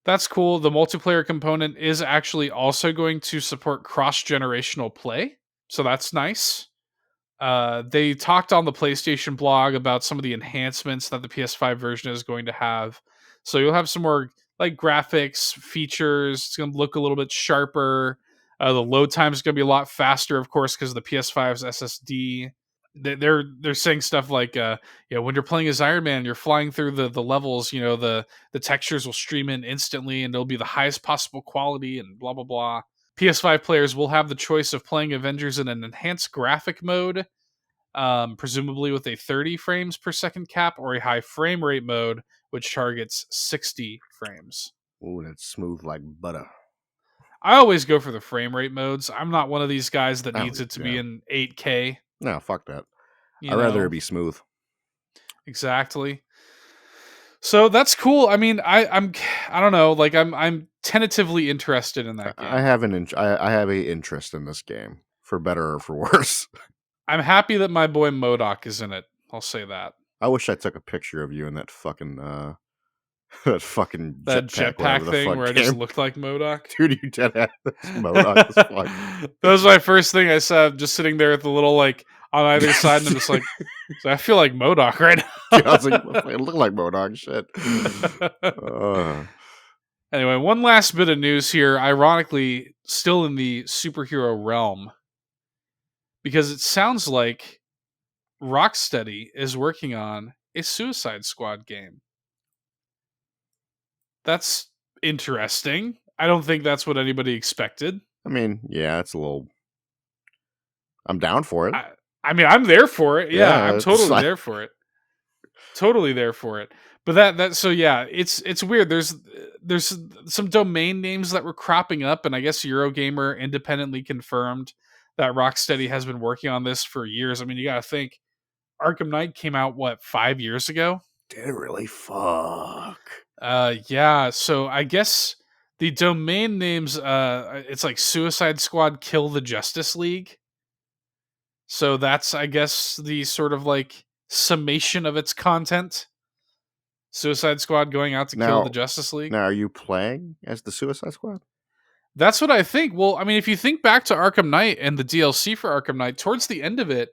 that's cool. The multiplayer component is actually also going to support cross generational play, so that's nice. They talked on the PlayStation blog about some of the enhancements that the PS5 version is going to have. So you'll have some more like graphics features. It's going to look a little bit sharper. The load time is going to be a lot faster, of course, because the PS5's SSD. They're saying stuff like, when you're playing as Iron Man, you're flying through the levels. The textures will stream in instantly, and it'll be the highest possible quality, and blah blah blah. PS5 players will have the choice of playing Avengers in an enhanced graphic mode, presumably with a 30 frames per second cap, or a high frame rate mode, which targets 60 frames. Ooh, that's smooth like butter. I always go for the frame rate modes. I'm not one of these guys that Oh, needs it to be yeah. in 8K, No, fuck that. you I'd rather it know? be smooth. Exactly. So that's cool. I mean, I don't know, like I'm tentatively interested in that I game. have I have a interest in this game for better or for worse. I'm happy that my boy MODOK is in it. I'll say that. I wish I took a picture of you in that fucking that fucking That jetpack, whatever jetpack the thing fuck where I just game. looked like MODOK. Dude, you dead ass Modoc as fuck. That was my first thing I saw, just sitting there at the little like on either side, and I'm just like, so I feel like MODOK right Dude, I was like, now. it looked like Modoc shit. Uh, Anyway, one last bit of news here. Ironically, still in the superhero realm, because it sounds like Rocksteady is working on a Suicide Squad game. That's interesting. I don't think that's what anybody expected. I mean, yeah, it's a little. I'm down for it. I, I mean, I'm there for it. Yeah, I'm Yeah, it's totally like there for it. Totally there for it. But that so yeah, it's weird. There's some domain names that were cropping up, and I guess Eurogamer independently confirmed that Rocksteady has been working on this for years. I mean, you got to think Arkham Knight came out what 5 years ago. did it really fuck. Yeah. So I guess the domain names, it's like Suicide Squad, Kill the Justice League. So that's I guess the sort of like summation of its content. Suicide Squad going out to kill the Now, Justice League. now, are you playing as the Suicide Squad? That's what I think. Well, I mean, if you think back to Arkham Knight and the DLC for Arkham Knight, towards the end of it,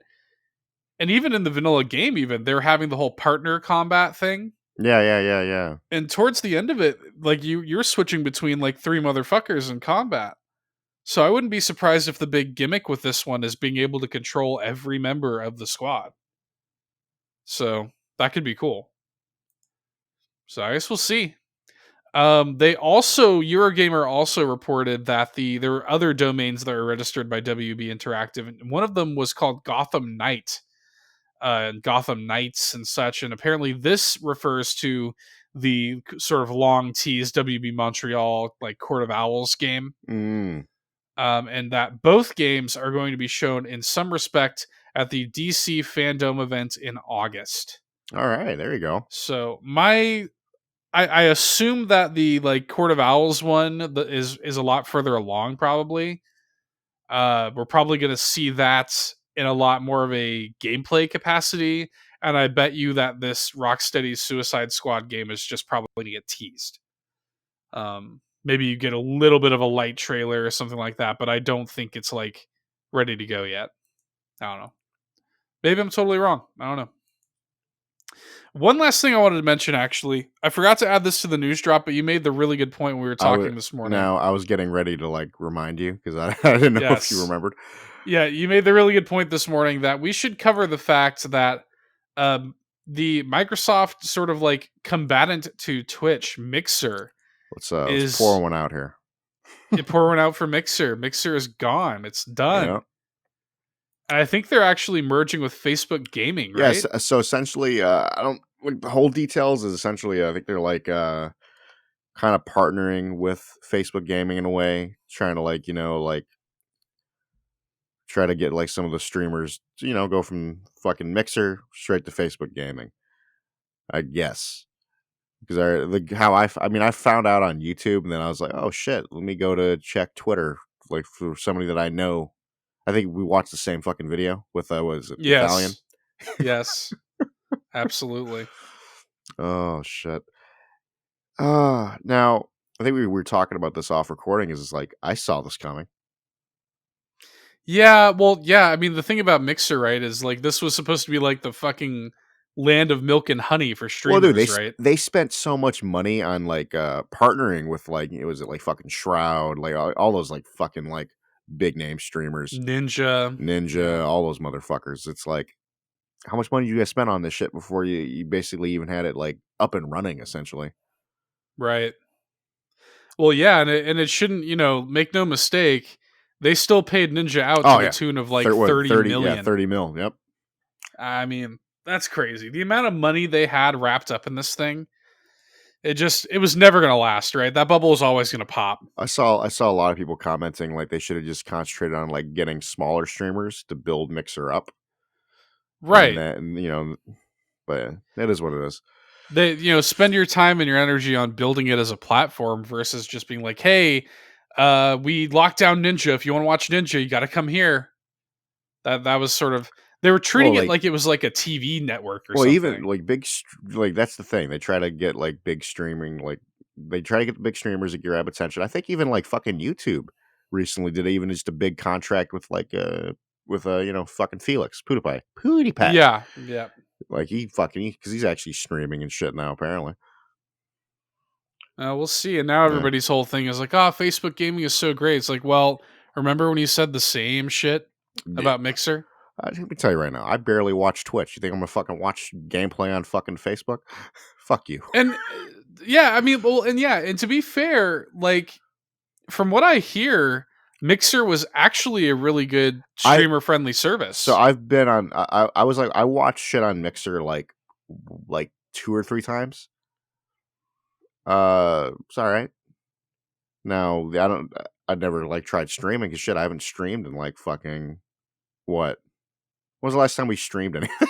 and even in the vanilla game, even they're having the whole partner combat thing. Yeah. And towards the end of it, like you're switching between like three motherfuckers in combat. So I wouldn't be surprised if the big gimmick with this one is being able to control every member of the squad. So that could be cool. So I guess we'll see. They also Eurogamer also reported that there were other domains that were registered by WB Interactive, and one of them was called Gotham Knight, Gotham Knights and such. And apparently, this refers to the sort of long teased WB Montreal like Court of Owls game, Mm. and that both games are going to be shown in some respect at the DC Fandom event in August. All right, there you go. So I assume that the like Court of Owls one is a lot further along. Probably, we're probably going to see that in a lot more of a gameplay capacity, and I bet you that this Rocksteady Suicide Squad game is just probably going to get teased. Maybe you get a little bit of a light trailer or something like that, but I don't think it's like ready to go yet. I don't know. Maybe I'm totally wrong. I don't know. One last thing I wanted to mention, actually, I forgot to add this to the news drop, but you made the really good point when we were talking this morning. Now I was getting ready to like remind you because I didn't know if you remembered. Yeah, you made the really good point this morning that we should cover the fact that the Microsoft sort of like combatant to Twitch, Mixer, let's pour one out here. You pour one out for Mixer. Mixer is gone. It's done. Yeah. I think they're actually merging with Facebook Gaming, right? Yes. So essentially, I don't like the whole details. Is essentially, I think they're like kind of partnering with Facebook Gaming in a way, trying to like like try to get like some of the streamers to, go from fucking Mixer straight to Facebook Gaming. I guess because I found out on YouTube and then I was like, oh shit, let me go to check Twitter like for somebody that I know. I think we watched the same fucking video with was it Italian? Yes. Absolutely. Oh shit. Now I think we were talking about this off recording. Is it's like I saw this coming. Yeah, well, yeah. I mean, the thing about Mixer, right, is like this was supposed to be like the fucking land of milk and honey for streamers, Well, dude, right? they spent so much money on like partnering with like it was like fucking Shroud, like all those like fucking like big name streamers, Ninja, yeah. All those motherfuckers. It's like how much money you guys spent on this shit before you basically even had it like up and running, essentially. Right. Well, yeah, and it shouldn't, make no mistake, they still paid Ninja out to the tune of like 30 million. Yeah, 30 mil. Yep. I mean, that's crazy. The amount of money they had wrapped up in this thing, it was never going to last, right? That bubble was always going to pop. I saw a lot of people commenting like they should have just concentrated on like getting smaller streamers to build Mixer up. Right. And but it is what it is. They, spend your time and your energy on building it as a platform versus just being like, hey, we locked down Ninja. If you want to watch Ninja, you got to come here. That was sort of, they were treating it like it was like a TV network or something. Even like like that's the thing. They try to get like big streaming, like they try to get the big streamers to grab attention. I think even like fucking YouTube recently did even just a big contract with like fucking Felix PewDiePie. Yeah. Like because he's actually streaming and shit now apparently. We'll see. And now everybody's whole thing is like, Facebook Gaming is so great. It's like, well, remember when you said the same shit about Mixer? Let me tell you right now, I barely watch Twitch. You think I'm gonna fucking watch gameplay on fucking Facebook? Fuck you. And yeah, I mean, well, and to be fair, like from what I hear, Mixer was actually a really good I streamer friendly so service. I've been on. I was like I watched shit on Mixer like 2 or 3 times. It's all right. Now I don't. I never like tried streaming because shit. I haven't streamed in like fucking what? When was the last time we streamed anything?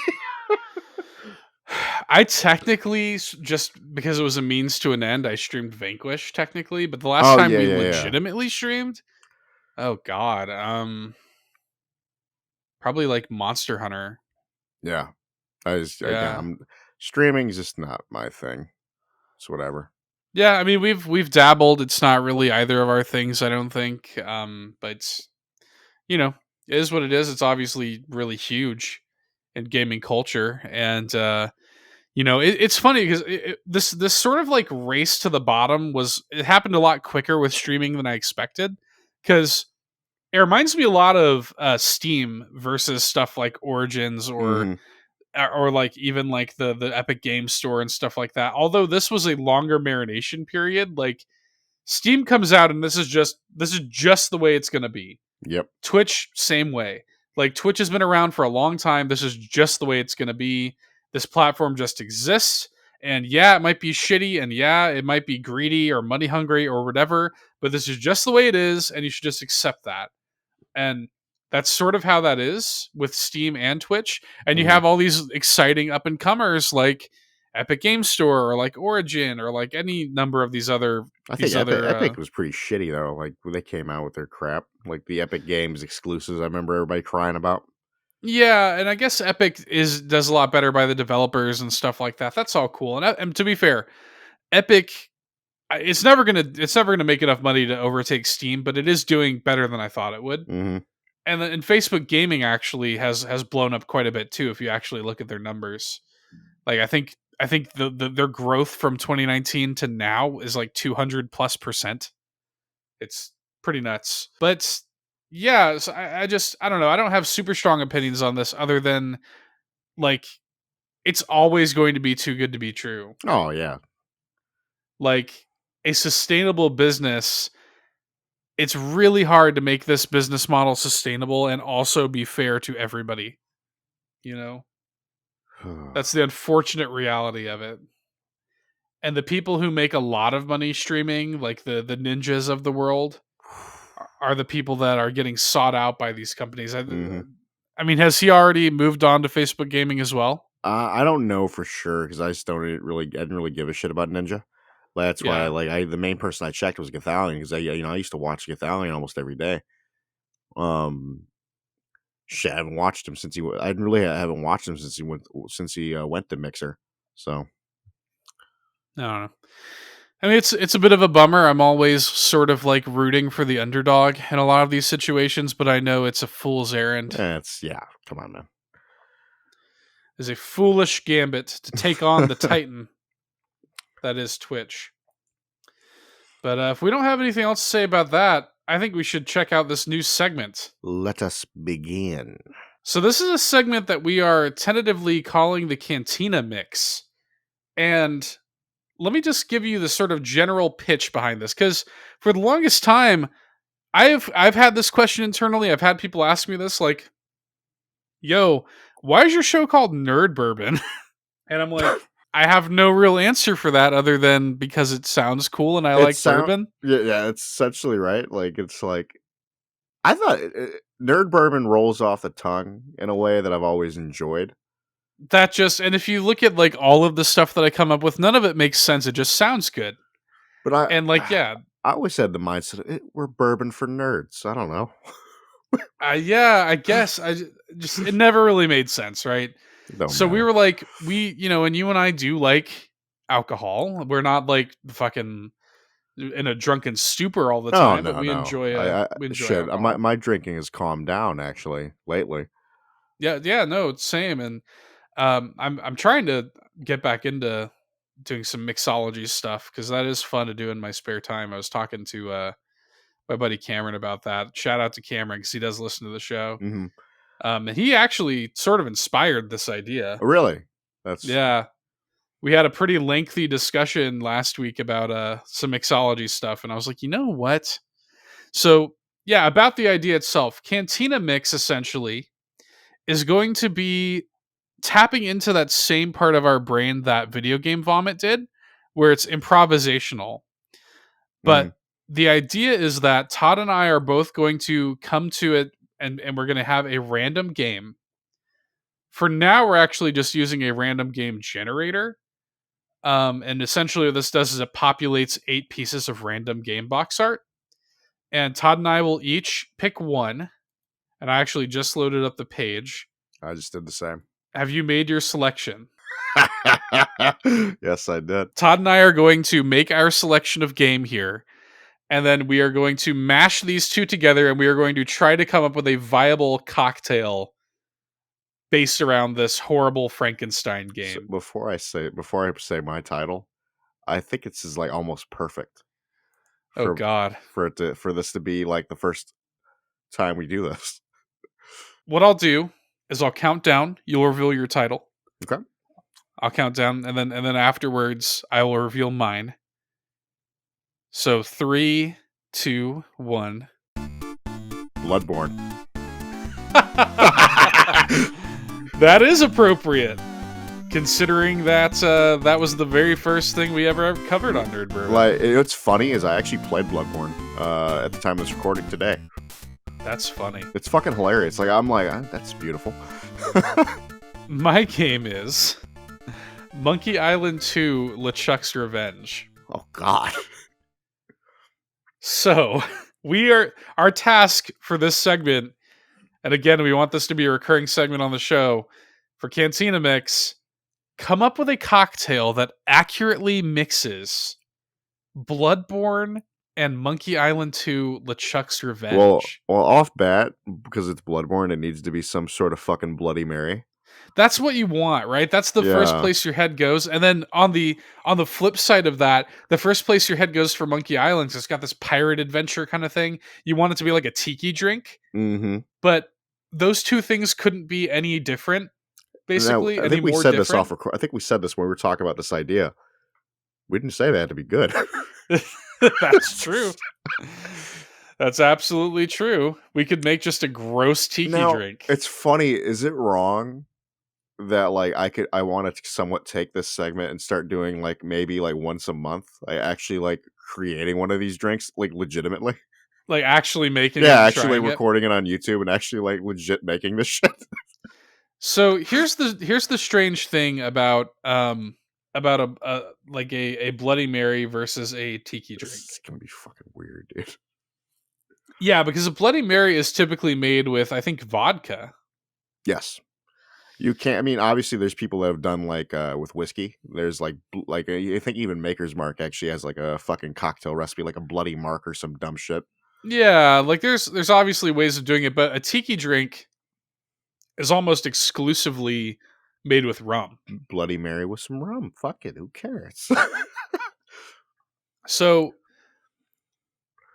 I technically just because it was a means to an end, I streamed Vanquish technically, but the last Oh time yeah, we yeah, yeah, legitimately streamed, oh god, probably like Monster Hunter. yeah. I just again, Yeah. streaming is just not my thing. It's whatever. Yeah, I mean we've dabbled. It's not really either of our things, I don't think. But you know, it is what it is. It's obviously really huge in gaming culture, and it's funny because this sort of like race to the bottom it happened a lot quicker with streaming than I expected. Because it reminds me a lot of Steam versus stuff like Origins Hmm. or like even like the Epic Game Store and stuff like that. Although this was a longer marination period, like Steam comes out and this is just the way it's going to be. Yep. Twitch same way. Like Twitch has been around for a long time. This is just the way it's going to be. This platform just exists. And yeah, it might be shitty and yeah, it might be greedy or money hungry or whatever, but this is just the way it is and you should just accept that. And that's sort of how that is with Steam and Twitch. And you Hmm. have all these exciting up and comers like Epic Game Store or like Origin or like any number of I think these other Epic was pretty shitty though. Like when they came out with their crap, like the Epic Games exclusives. I remember everybody crying about. yeah, and I guess Epic is does a lot better by the developers and stuff like that. That's all cool. And to be fair, Epic it's never gonna make enough money to overtake Steam, but it is doing better than I thought it would. Hmm. And Facebook gaming actually has blown up quite a bit too if you actually look at their numbers. Like I think their growth from 2019 to now is like 200+%. It's pretty nuts. But yeah, so I don't know. I don't have super strong opinions on this other than like it's always going to be too good to be true. Oh yeah. Like a sustainable business, it's really hard to make this business model sustainable and also be fair to everybody, you know? That's the unfortunate reality of it. And the people who make a lot of money streaming, like the ninjas of the world, are the people that are getting sought out by these companies. Hmm. I mean, has he already moved on to Facebook gaming as well? I don't know for sure because I just don't really. I didn't really give a shit about Ninja. That's why, Yeah. like, the main person I checked was Gathalion because I used to watch Gathalion almost every day. Um, shit, I haven't watched him since I really haven't watched him since he went to Mixer. So I don't know. I mean, it's a bit of a bummer. I'm always sort of like rooting for the underdog in a lot of these situations, but I know it's a fool's errand. yeah, come on, man. It's a foolish gambit to take on the Titan that is Twitch. But if we don't have anything else to say about that, I think we should check out this new segment. Let us begin. So this is a segment that we are tentatively calling the Cantina Mix. And let me just give you the sort of general pitch behind this cuz for the longest time I've had this question internally. I've had people ask me this like, "Yo, why is your show called Nerd Bourbon?" And I'm like, I have no real answer for that other than because it sounds cool and I It's like sound bourbon. Yeah, yeah, it's essentially right. Like it's like I thought Nerd Bourbon rolls off the tongue in a way that I've always enjoyed. That just and if you look at like all of the stuff that I come up with, none of it makes sense. It just sounds good. But And like, yeah, I always had the mindset we're bourbon for nerds. I don't know. yeah, I guess just it never really made sense, right? It don't So we matter. were like, and you and I do like alcohol. We're not like fucking in a drunken stupor all the Oh time, but no, we no. enjoy I we enjoy shit. My alcohol. my drinking has calmed down actually lately. Yeah, yeah, no, it's same. And I'm trying to get back into doing some mixology stuff because that is fun to do in my spare time. I was talking to my buddy Cameron about that. Shout out to Cameron because he does listen to the show. Hmm. And he actually sort of inspired this idea. Really? That's Yeah, we had a pretty lengthy discussion last week about some mixology stuff, and I was like, you know what? So, yeah, about the idea itself, Cantina Mix essentially is going to be tapping into that same part of our brain that video game vomit did, where it's improvisational. But Mhm. the idea is that Todd and I are both going to come to it and we're going to have a random game. For now, we're actually just using a random game generator. And essentially, what this does is it populates 8 pieces of random game box art. And Todd and I will each pick one. And I actually just loaded up the page. I just did the same. Have you made your selection? Yes, I did. Todd and I are going to make our selection of game here. And then we are going to mash these two together and we are going to try to come up with a viable cocktail based around this horrible Frankenstein So game. before I say my title, I think it's is like almost perfect Oh for God. for this to be like the first time we do this. What I'll do is I'll count down, you'll reveal your title. Okay. I'll count down and then afterwards I will reveal mine. So 3, 2, 1. Bloodborne. That is appropriate, considering that that was the very first thing we ever covered on Nerd Bourbon. Like, what's funny is I actually played Bloodborne at the time of this recording today. That's funny. It's fucking hilarious. Like, I'm like, that's beautiful. My game is Monkey Island 2 LeChuck's Revenge. Oh, God. So, our task for this segment, and again, we want this to be a recurring segment on the show, for Cantina Mix, come up with a cocktail that accurately mixes Bloodborne and Monkey Island 2 LeChuck's Revenge. Well, off bat, because it's Bloodborne, it needs to be some sort of fucking Bloody Mary. That's what you want, right? That's the first place your head goes. And then on the flip side of that, the first place your head goes for Monkey Island, it's got this pirate adventure kind of thing. You want it to be like a tiki drink. Mm-hmm. But those two things couldn't be any different, basically. Now, I think we said this off. I think we said this when we were talking about this idea. We didn't say that had to be good. That's true. That's absolutely true. We could make just a gross tiki drink. It's funny. Is it wrong that like I want to somewhat take this segment and start doing like maybe like once a month? I actually like creating one of these drinks like legitimately. Like actually making actually recording it on YouTube and actually like legit making this shit. So here's the strange thing about a like a Bloody Mary versus a tiki drink. It's gonna be fucking weird, dude. Yeah, because a Bloody Mary is typically made with, I think, vodka. Yes. You can't. I mean, obviously, there's people that have done like with whiskey. There's like I think even Maker's Mark actually has like a fucking cocktail recipe, like a Bloody Mark or some dumb shit. Yeah, like there's obviously ways of doing it, but a tiki drink is almost exclusively made with rum. Bloody Mary with some rum. Fuck it. Who cares? So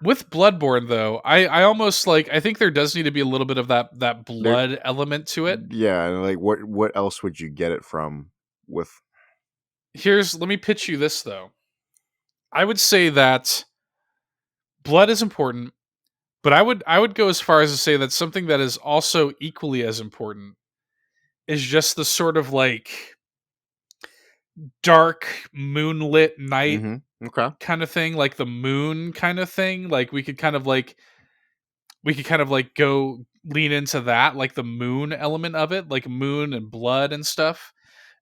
with Bloodborne, though, I almost like, I think there does need to be a little bit of that blood element to it. Yeah, and like what else would you get it from with? Let me pitch you this though. I would say that blood is important, but I would go as far as to say that something that is also equally as important is just the sort of like dark moonlit night Okay. kind of thing, like the moon kind of thing. Like we could kind of like go lean into that, like the moon element of it, like moon and blood and stuff.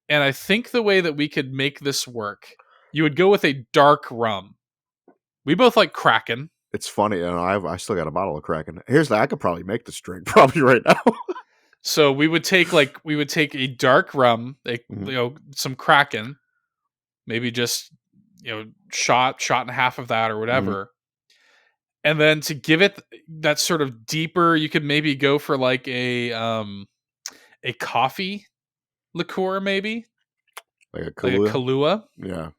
And I think the way that we could make this work, you would go with a dark rum. We both like Kraken. It's funny, and I still got a bottle of Kraken. Here's that. I could probably make this drink probably right now. So we would take a dark rum, some Kraken, maybe just shot and a half of that or whatever. And then to give it that sort of deeper, you could maybe go for like a coffee liqueur, maybe like a Kahlúa. Yeah,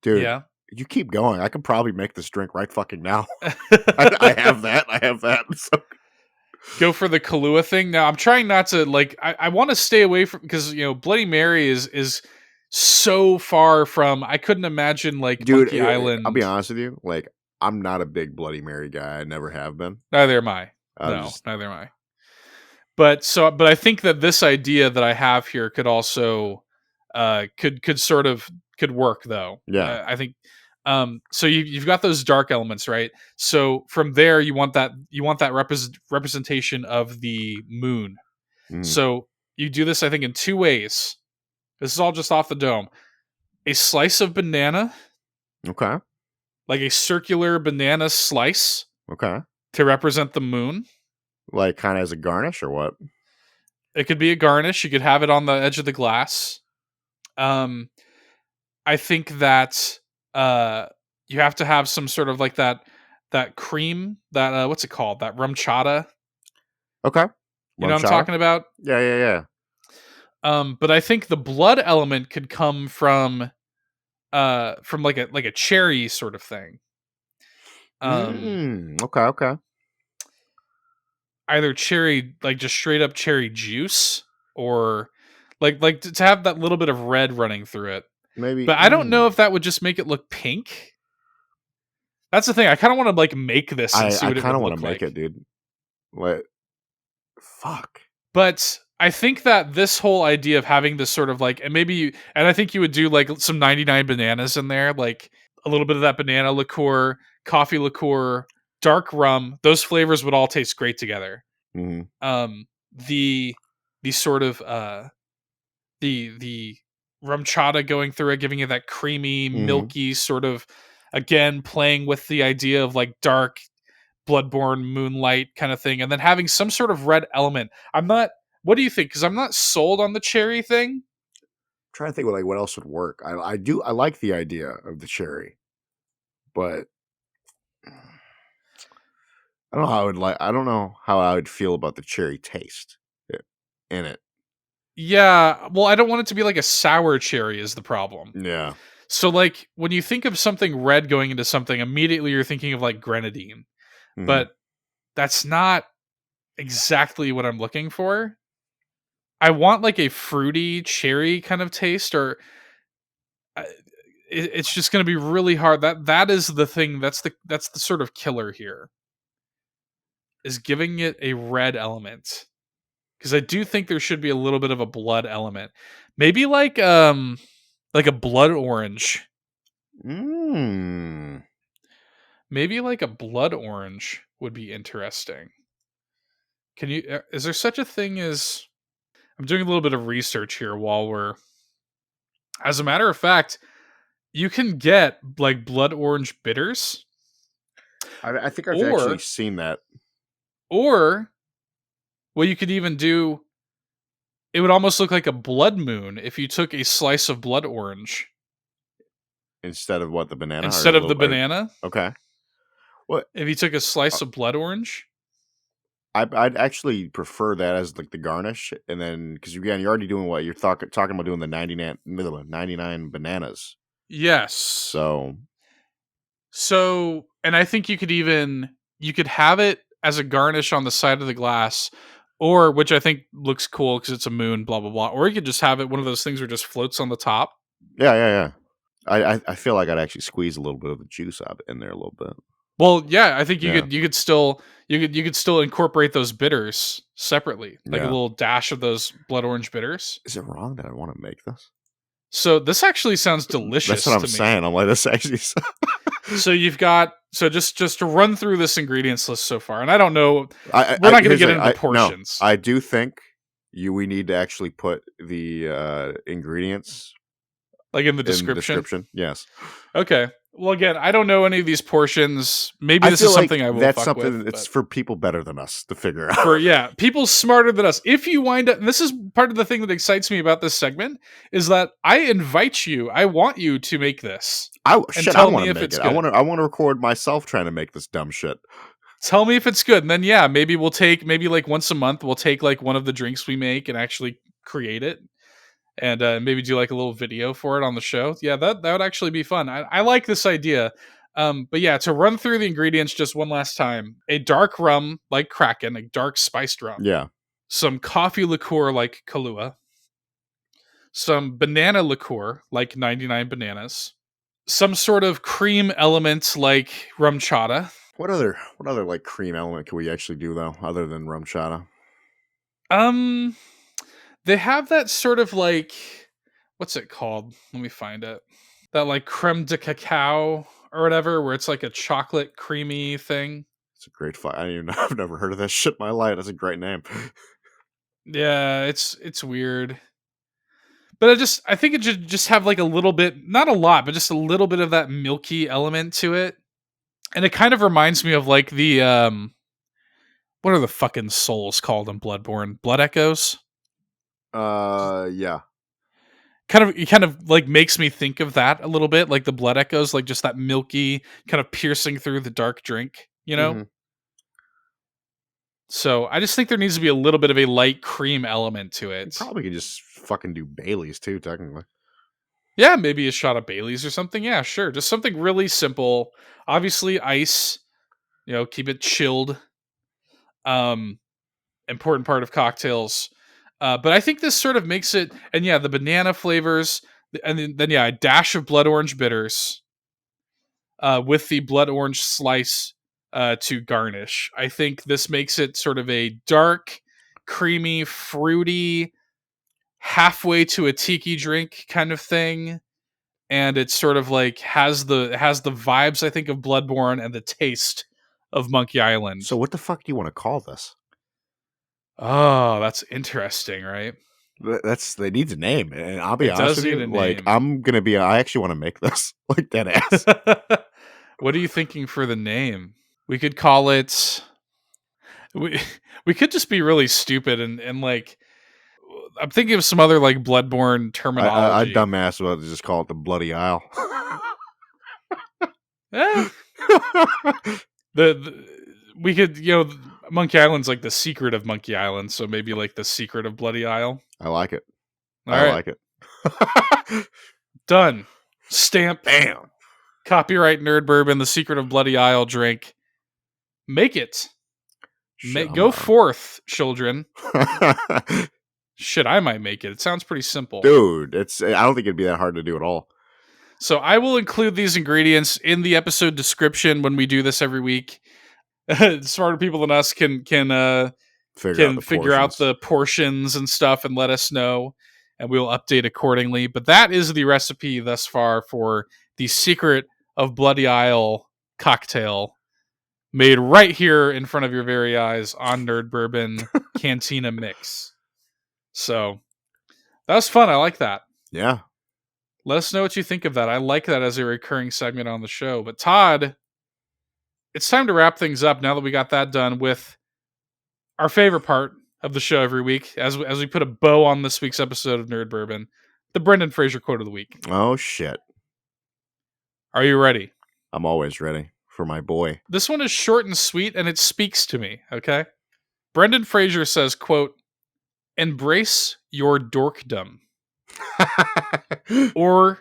dude. Yeah, you keep going. I could probably make this drink right fucking now. I have that. So. Go for the Kahlúa thing. Now I'm trying not to like. I want to stay away from, because Bloody Mary is so far from. I couldn't imagine like Dude, Monkey Island. I'll be honest with you. Like I'm not a big Bloody Mary guy. I never have been. Neither am I. I'm No, just neither am I. But I think that this idea that I have here could also could sort of could work though. yeah. I think so you've got those dark elements, right? So from there you want that representation of the moon. Mm, So you do this I think in two ways. This is all just off the dome. A slice of banana, okay. like a circular banana slice Okay. to represent the moon. Like kind of as a garnish or what? It could be a garnish. You could have it on the edge of the glass. Um, I think that uh, you have to have some sort of like that cream that what's it called? That RumChata. Okay. You know what I'm RumChata? talking about? Yeah, yeah, yeah. But I think the blood element could come from like a cherry sort of thing. Okay, okay. Either cherry, like just straight up cherry juice, or like to have that little bit of red running through it. Maybe. But I don't know if that would just make it look pink. That's the thing. I kind of want to like make this and see I what it kind would of want to look make it, like. dude. What? Fuck. But I think that this whole idea of having this sort of like, and I think you would do like some 99 bananas in there, like a little bit of that banana liqueur, coffee liqueur, dark rum. Those flavors would all taste great together. Hmm. Um, the the sort of the rum chata going through it, giving it that creamy, Hmm. milky sort of, again playing with the idea of like dark bloodborne moonlight kind of thing, and then having some sort of red element. I'm not. What do you think? Because I'm not sold on the cherry thing. Trying to think what else would work. I like the idea of the cherry, but I don't know how I would feel about the cherry taste in it. Yeah, well, I don't want it to be like a sour cherry is the problem. Yeah. So like when you think of something red going into something, immediately you're thinking of like grenadine, Hmm. but that's not exactly what I'm looking for. I want like a fruity cherry kind of taste, or uh, it's just going to be really hard. That is the thing. That's the sort of killer here, is giving it a red element, because I do think there should be a little bit of a blood element. Maybe like a blood orange. Mm. Maybe like a blood orange would be interesting. Can you is there such a thing as, I'm doing a little bit of research here while we're, as a matter of fact, you can get like blood orange bitters, I think I've actually or seen that or what you could even do, it would almost look like a blood moon if you took a slice of blood orange instead of what the banana or a instead of little. the banana. Okay. What If you took a slice of blood orange. I'd actually prefer that as like the garnish, and then because again you're already doing what you're talking about doing the 99 bananas. Yes. So So, and I think you could have it as a garnish on the side of the glass, or which I think looks cool because it's a moon, blah blah blah. Or you could just have it one of those things where it just floats on the top. yeah, yeah, yeah. I feel like I'd actually squeeze a little bit of the juice out in there a little bit. Well, yeah, I think Yeah, you could still incorporate those bitters separately, like a yeah. little dash of those blood orange bitters. Is it wrong that I want to make this? So this actually sounds That's what delicious I'm to me. saying. I'm like this actually. So you've got, so just to run through this ingredients list so far, and I don't know, we're I not going to here's get the into the thing, no, portions. I do think we need to actually put the ingredients Like in the in the description. description. Yes. Okay. Well, again, I don't know any of these portions. Maybe I this is feel like something I will that's fuck with. something that's But for people better than us to figure for, out. yeah, people smarter than us. If you wind up, and this is part of the thing that excites me about this segment, is that I invite you. I want you to make this and I tell want me to if make it's it. good. I want to record myself trying to make this dumb shit. Tell me if it's good, and then yeah, maybe we'll take, maybe like once a month we'll take like one of the drinks we make and actually create it, and maybe do like a little video for it on the show. Yeah, that would actually be fun. I like this idea. But yeah, to run through the ingredients just one last time: a dark rum like Kraken, a dark spiced rum, Yeah. some coffee liqueur like Kahlúa, some banana liqueur like 99 bananas, some sort of cream element like RumChata. What other like cream element can we actually do though, other than RumChata? Um, they have that sort of like, what's it called? Let me find it. That like creme de cacao or whatever, where it's like a chocolate creamy thing. It's a great fight. I don't even know. I've never heard of that shit in my life. That's a great name. Yeah, it's weird. But I think it should just have like a little bit, not a lot, but just a little bit of that milky element to it. And it kind of reminds me of like the what are the fucking souls called in Bloodborne? Blood Echoes? Yeah. It kind of like makes me think of that a little bit, like the Blood Echoes, like just that milky kind of piercing through the dark drink, you know? Mm-hmm. So I just think there needs to be a little bit of a light cream element to You it. probably could just fucking do Bailey's too, technically. Yeah, maybe a shot of Bailey's or something. Yeah, sure. Just something really simple. Obviously, ice, keep it chilled. Um, Important part of cocktails. But I think this sort of makes it, and yeah, the banana flavors, and then yeah, a dash of blood orange bitters with the blood orange slice to garnish. I think this makes it sort of a dark, creamy, fruity, halfway to a tiki drink kind of thing. And it's sort of like has the vibes I think of Bloodborne and the taste of Monkey Island. So what the fuck do you want to call this? Oh, that's interesting, right? They need a name, and I'll be It honest does with need you. a Like, name. I actually want to make this like dead ass. What are you thinking for the name? We could call it. We we could just be really stupid and like I'm thinking of some other like Bloodborne I terminology. dumbass would just call it the Bloody Isle. Eh, the we could Monkey Island's like the secret of Monkey Island, so maybe like the secret of Bloody Isle. I like it. All I right, like it. done. Stamp. Bam. Copyright Nerd Bourbon, the secret of Bloody Isle drink. Make it. Shit, Go forth, children. Shit, I might make it. It sounds pretty simple. Dude, I don't think it'd be that hard to do at all. So I will include these ingredients in the episode description when we do this every week. Smarter people than us can figure out the portions and stuff and let us know, and we'll update accordingly. But that is the recipe thus far for the secret of Bloody Isle cocktail, made right here in front of your very eyes on Nerd Bourbon Cantina Mix. So that was fun. I like that. Yeah. Let us know what you think of that. I like that as a recurring segment on the show. But Todd, it's time to wrap things up now that we got that done with our favorite part of the show every week, as we put a bow on this week's episode of Nerd Bourbon, the Brendan Fraser quote of the week. Oh, shit. Are you ready? I'm always ready for my boy. This one is short and sweet, and it speaks to me, okay? Brendan Fraser says, quote, "Embrace your dorkdom or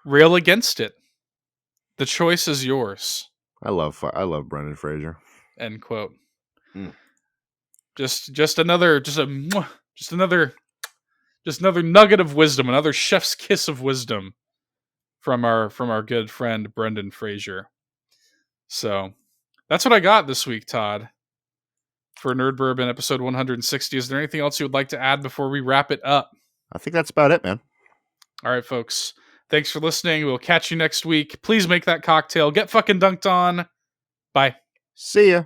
rail against it. The choice is yours." I love Brendan Fraser. End quote. Mm. Just another nugget of wisdom, another chef's kiss of wisdom from our good friend Brendan Fraser. So that's what I got this week, Todd, for Nerd Bourbon episode 160. Is there anything else you would like to add before we wrap it up? I think that's about it, man. All right, folks. Thanks for listening. We'll catch you next week. Please make that cocktail. Get fucking dunked on. Bye. See ya.